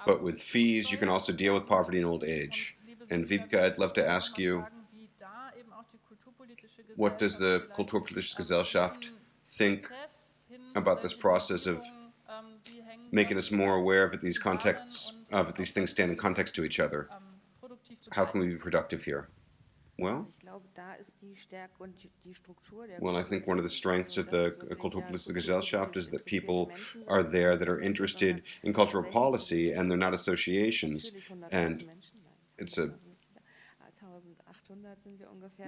but with fees, you can also deal with poverty and old age. And Wibke, I'd love to ask you, what does the Kulturpolitische Gesellschaft think about this process of making us more aware of these contexts, of these things stand in context to each other? How can we be productive here? Well, I think one of the strengths of the Kulturpolitische Gesellschaft is that people are there that are interested in cultural policy, and they're not associations. And it's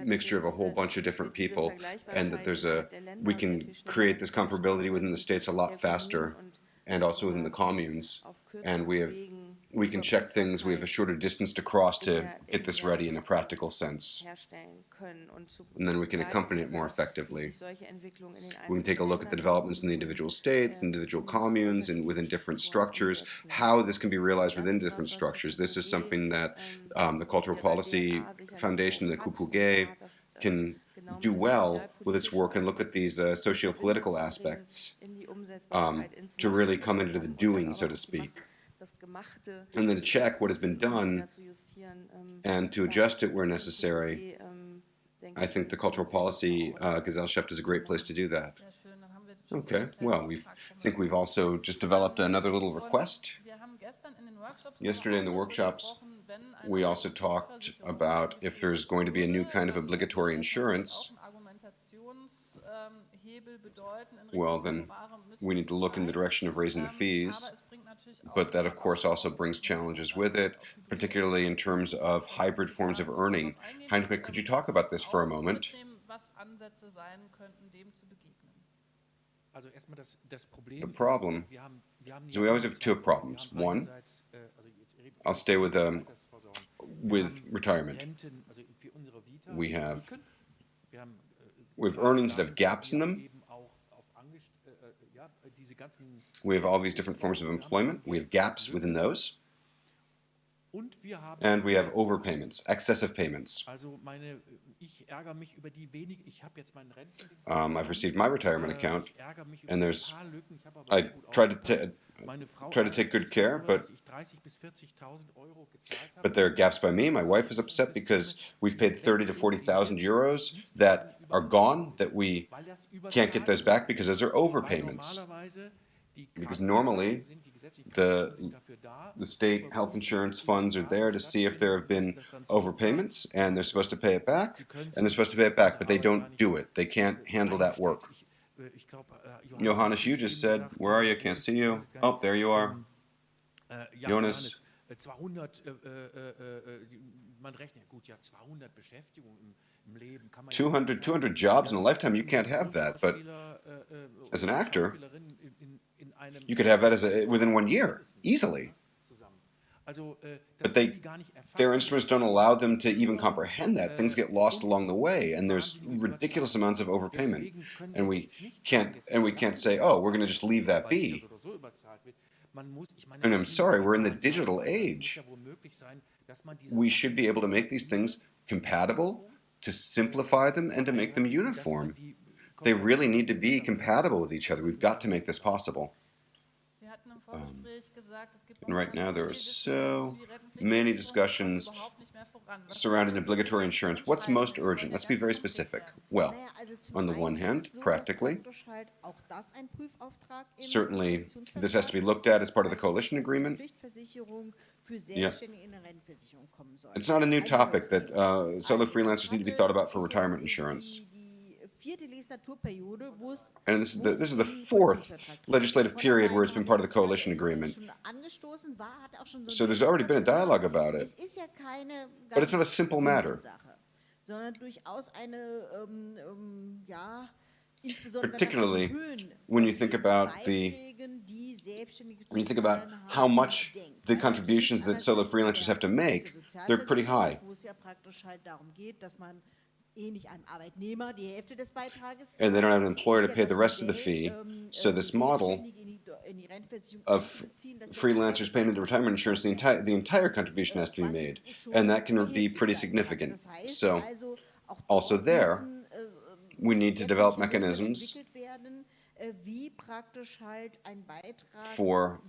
mixture of a whole bunch of different people, and that we can create this comparability within the states a lot faster, and also within the communes, and we can check things. We have a shorter distance to cross to get this ready in a practical sense, and then we can accompany it more effectively. We can take a look at the developments in the individual states, individual communes, and within different structures, how this can be realized within different structures. This is something that the Cultural Policy Foundation, the Kulturrat, can do well with its work and look at these socio-political aspects to really come into the doing, so to speak. And then to check what has been done and to adjust it where necessary. I think the Cultural Policy Gesellschaft is a great place to do that. Okay, well, I think we've also just developed another little request. Yesterday in the workshops, we also talked about if there's going to be a new kind of obligatory insurance. Well, then we need to look in the direction of raising the fees. But that, of course, also brings challenges with it, particularly in terms of hybrid forms of earning. Heinrich, could you talk about this for a moment? The problem, so we always have two problems. One, I'll stay with retirement. We have earnings that have gaps in them. We have all these different forms of employment. We have gaps within those. And we have overpayments, excessive payments. I've received my retirement account, and I try to take good care, but there are gaps by me. My wife is upset because we've paid 30 to 40,000 euros that are gone, that we can't get those back because those are overpayments. Because normally the state health insurance funds are there to see if there have been overpayments, and they're supposed to pay it back, but they don't do it. They can't handle that work. Johannes, you just said, where are you? Can't see you. Oh, there you are. Jonas. 200 jobs in a lifetime, you can't have that. But as an actor, you could have that within 1 year, easily. But their instruments don't allow them to even comprehend that. Things get lost along the way, and there's ridiculous amounts of overpayment. And we can't say, oh, we're going to just leave that be. And I'm sorry, we're in the digital age. We should be able to make these things compatible, to simplify them, and to make them uniform. They really need to be compatible with each other. We've got to make this possible. And right now there are so many discussions surrounding obligatory insurance. What's most urgent? Let's be very specific. Well, on the one hand, practically, certainly this has to be looked at as part of the coalition agreement. Yeah. It's not a new topic that solo freelancers need to be thought about for retirement insurance. And this is the fourth legislative period where it's been part of the coalition agreement. So there's already been a dialogue about it. But it's not a simple matter. Particularly when you think about how much the contributions that solo freelancers have to make, they're pretty high. And they don't have an employer to pay the rest of the fee. So this model of freelancers paying into retirement insurance, the entire contribution has to be made. And that can be pretty significant. So also there, we need to develop mechanisms for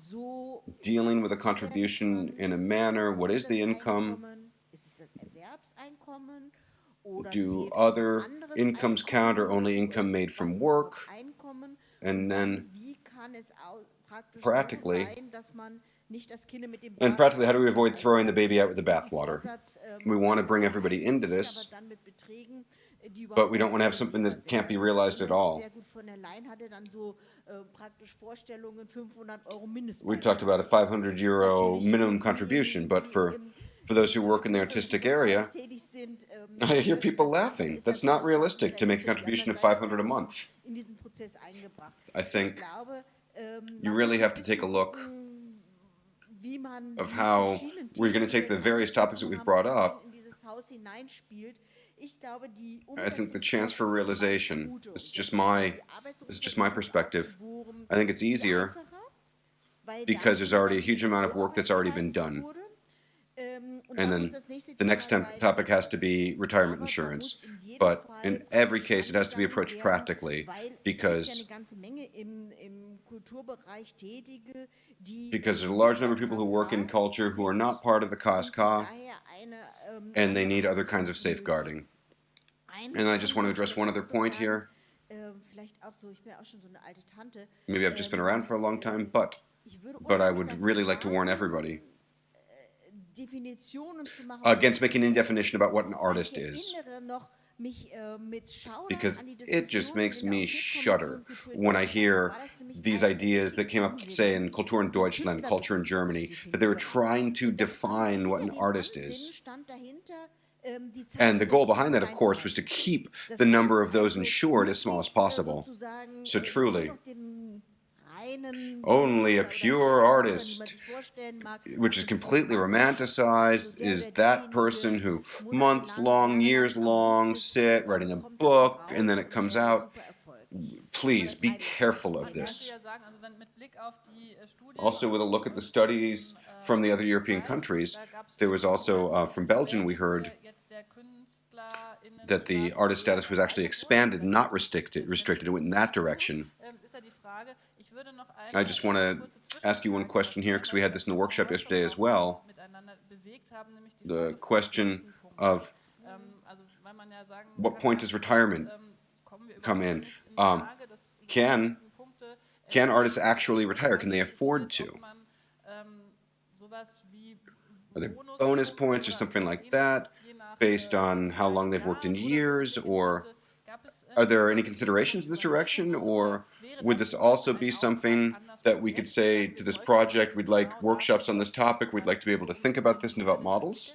dealing with a contribution in a manner. What is the income? Do other incomes count, or only income made from work? And then practically, how do we avoid throwing the baby out with the bathwater? We want to bring everybody into this, but we don't want to have something that can't be realized at all. We talked about a 500 euro minimum contribution, but for those who work in the artistic area, I hear people laughing. That's not realistic to make a contribution of 500 a month. I think you really have to take a look of how we're going to take the various topics that we've brought up. I think the chance for realization, it's just my perspective. I think it's easier because there's already a huge amount of work that's already been done. And then the next topic has to be retirement insurance. But in every case, it has to be approached practically because there's a large number of people who work in culture who are not part of the KSK, and they need other kinds of safeguarding. And I just want to address one other point here. Maybe I've just been around for a long time, but I would really like to warn everybody against making any definition about what an artist is. Because it just makes me shudder when I hear these ideas that came up, say, in Kultur in Deutschland, culture in Germany, that they were trying to define what an artist is. And the goal behind that, of course, was to keep the number of those insured as small as possible. So truly, only a pure artist, which is completely romanticized, is that person who months long, years long, sit writing a book, and then it comes out. Please be careful of this. Also, with a look at the studies from the other European countries, there was also, from Belgium, we heard that the artist status was actually expanded, not restricted. It went in that direction. I just want to ask you one question here, because we had this in the workshop yesterday as well. The question of what point does retirement come in? Can artists actually retire? Can they afford to? Are there bonus points or something like that based on how long they've worked in years? Or are there any considerations in this direction? Or would this also be something that we could say to this project, we'd like workshops on this topic, we'd like to be able to think about this and develop models?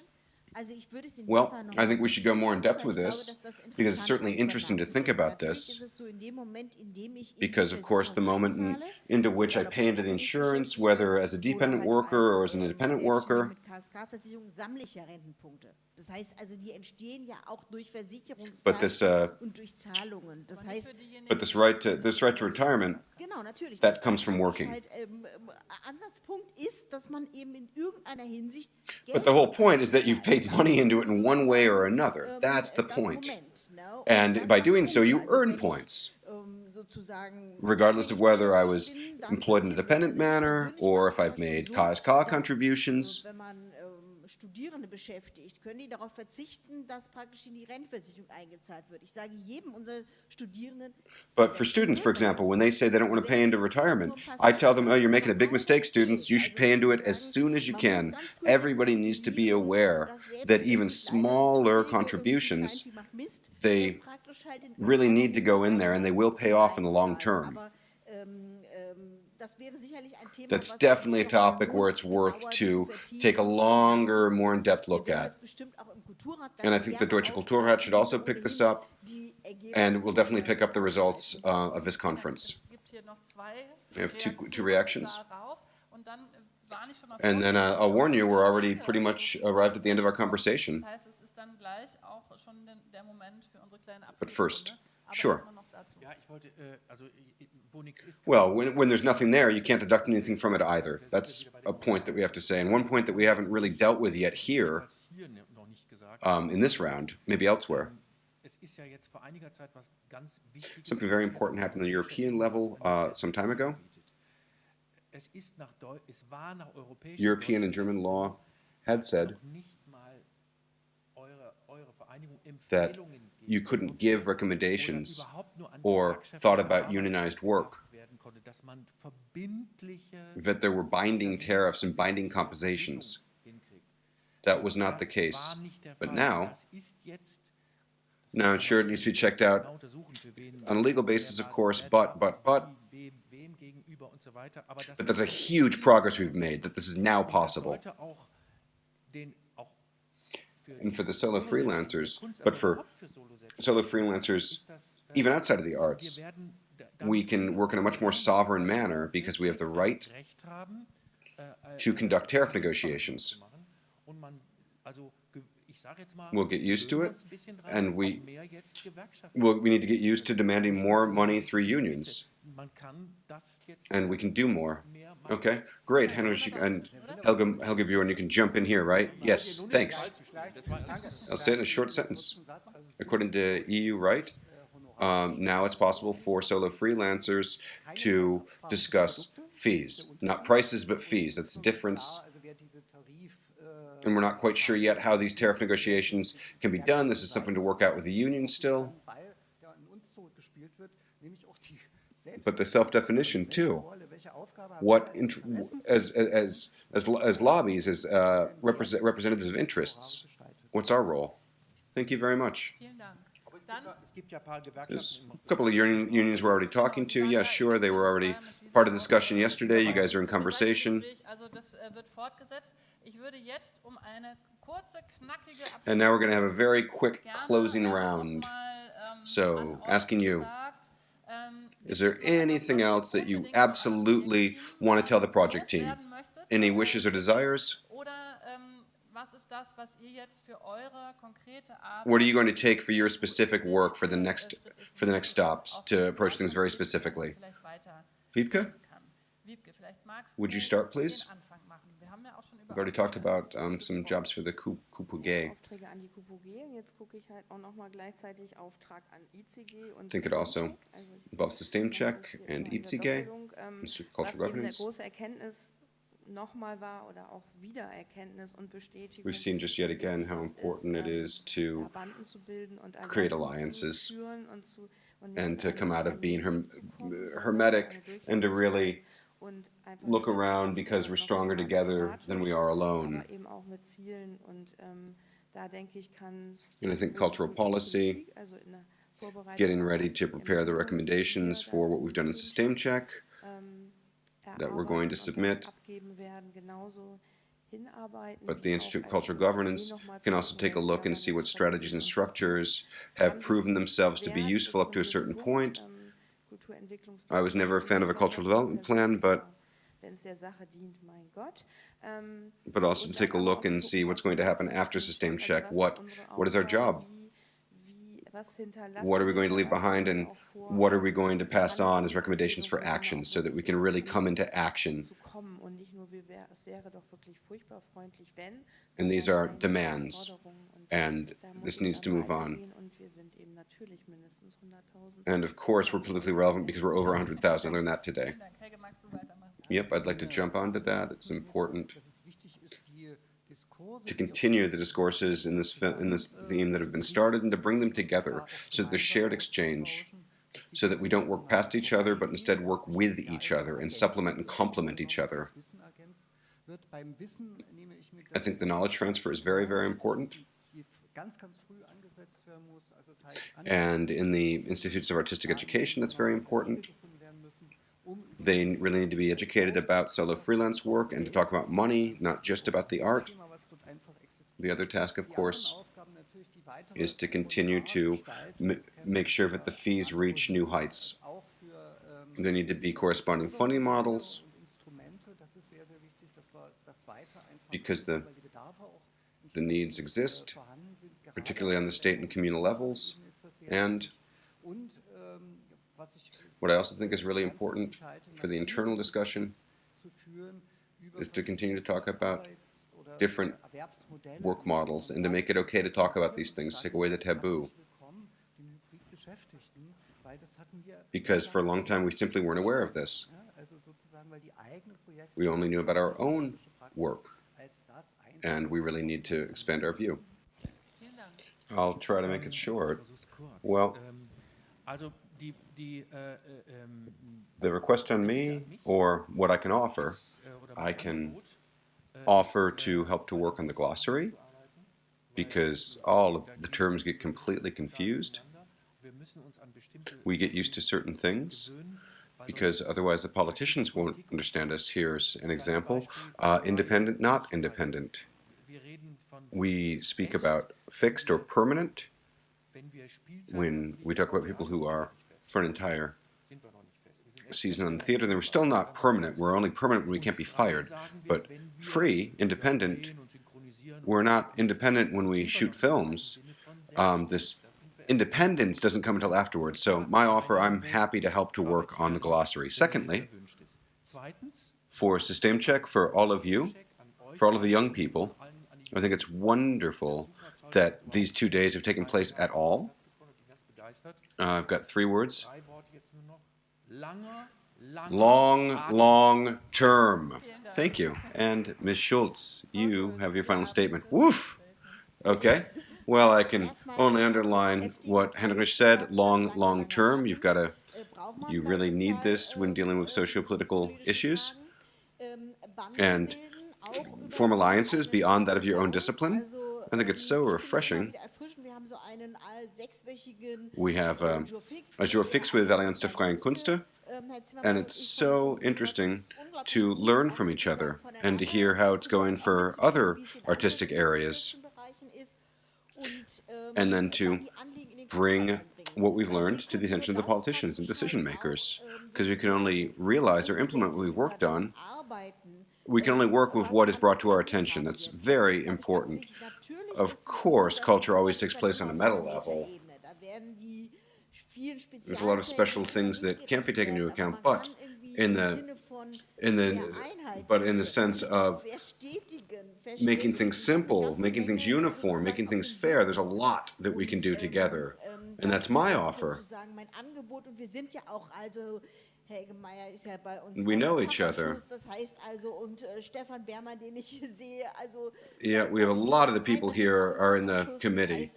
Well, I think we should go more in depth with this, because it's certainly interesting to think about this, because, of course, the moment into which I pay into the insurance, whether as a dependent worker or as an independent worker, but this right to retirement, that comes from working. But the whole point is that you've paid money into it in one way or another. That's the point. And by doing so, you earn points, regardless of whether I was employed in a dependent manner or if I've made KSK contributions. Studierende beschäftigt, können die darauf verzichten, dass praktisch in die Rentenversicherung eingezahlt wird. Ich sage jedem unserer Studierenden. But for students, for example, when they say they don't want to pay into retirement, I tell them, oh, you're making a big mistake, students. You should pay into it as soon as you can. Everybody needs to be aware that even smaller contributions, they really need to go in there and they will pay off in the long term. That's definitely a topic where it's worth to take a longer, more in-depth look at. And I think the Deutsche Kulturrat should also pick this up, and we'll definitely pick up the results of this conference. We have two reactions. And then I'll warn you, we're already pretty much arrived at the end of our conversation. But first, sure. Well, when there's nothing there, you can't deduct anything from it either. That's a point that we have to say. And one point that we haven't really dealt with yet here, in this round, maybe elsewhere. Something very important happened at the European level some time ago. European and German law had said that you couldn't give recommendations or thought about unionized work, that there were binding tariffs and binding compensations. That was not the case. But now Now, I'm sure it needs to be checked out on a legal basis, of course, but that's a huge progress we've made, that this is now possible. And for the solo freelancers, but for solo freelancers, even outside of the arts, we can work in a much more sovereign manner because we have the right to conduct tariff negotiations. We'll get used to it, and we need to get used to demanding more money through unions, and we can do more. Okay, great. Heinrich and Helge-Björn, you can jump in here, right? Yes, thanks. I'll say it in a short sentence. According to EU right, now it's possible for solo freelancers to discuss fees. Not prices, but fees. That's the difference. And we're not quite sure yet how these tariff negotiations can be done. This is something to work out with the union still. But the self-definition too. What as lobbies, as representatives of interests, what's our role? Thank you very much. There's a couple of unions we're already talking to. Yeah, sure, they were already part of the discussion yesterday. You guys are in conversation. And now we're going to have a very quick closing round. So, asking you, is there anything else that you absolutely want to tell the project team? Any wishes or desires? What are you going to take for your specific work for the next stops to approach things very specifically? Wibke? Would you start, please? We've already talked about some jobs for the Kulturrat. I think it also involves System Check and ICG, Institute for Cultural Governance. We've seen just yet again how important it is to create alliances and to come out of being hermetic and to really look around because we're stronger together than we are alone. And I think cultural policy, getting ready to prepare the recommendations for what we've done in System Check, that we're going to submit. But the Institute of Cultural Governance can also take a look and see what strategies and structures have proven themselves to be useful up to a certain point. I was never a fan of a cultural development plan, but also to take a look and see what's going to happen after System Check. What is our job? What are we going to leave behind, and what are we going to pass on as recommendations for action so that we can really come into action? And these are demands, and this needs to move on. And of course, we're politically relevant because we're over 100,000. I learned that today. Yep, I'd like to jump onto that. It's important to continue the discourses in this theme that have been started and to bring them together so that there's shared exchange, so that we don't work past each other, but instead work with each other and supplement and complement each other. I think the knowledge transfer is very, very important. And in the Institutes of Artistic Education, that's very important. They really need to be educated about solo freelance work and to talk about money, not just about the art. The other task, of course, is to continue to make sure that the fees reach new heights. There need to be corresponding funding models because the needs exist, particularly on the state and communal levels. And what I also think is really important for the internal discussion is to continue to talk about different work models and to make it okay to talk about these things, take away the taboo. Because for a long time we simply weren't aware of this. We only knew about our own work, and we really need to expand our view. I'll try to make it short. Well, the request on me, or what I can offer to help to work on the glossary because all of the terms get completely confused. We get used to certain things because otherwise the politicians won't understand us. Here's an example. Independent, not independent. We speak about fixed or permanent when we talk about people who are for an entire season on the theater. Then we're still not permanent. We're only permanent when we can't be fired. But free, independent, we're not independent when we shoot films. This independence doesn't come until afterwards. So my offer, I'm happy to help to work on the glossary. Secondly, for System Check, for all of you, for all of the young people, I think it's wonderful that these 2 days have taken place at all. I've got 3 words. Long, long term. Thank you. And Ms. Schulz, you have your final statement. Woof! Okay. Well, I can only underline what Heinrich said. Long, long term. You've got to, you really need this when dealing with socio-political issues. And form alliances beyond that of your own discipline. I think it's so refreshing. We have a jour fixe with Allianz der Freien Künste, and it's so interesting to learn from each other and to hear how it's going for other artistic areas, and then to bring what we've learned to the attention of the politicians and decision makers, because we can only realize or implement what we've worked on. We can only work with what is brought to our attention. That's very important. Of course, culture always takes place on a meta level. There's a lot of special things that can't be taken into account, but in the sense of making things simple, making things uniform, making things fair, there's a lot that we can do together. And that's my offer. We know each other. Yeah, we have a lot of the people here are in the committee,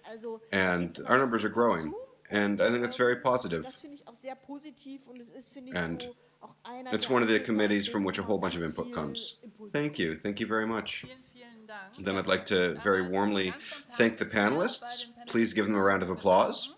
and our numbers are growing, and I think that's very positive. And it's one of the committees from which a whole bunch of input comes. Thank you very much. Then I'd like to very warmly thank the panelists. Please give them a round of applause.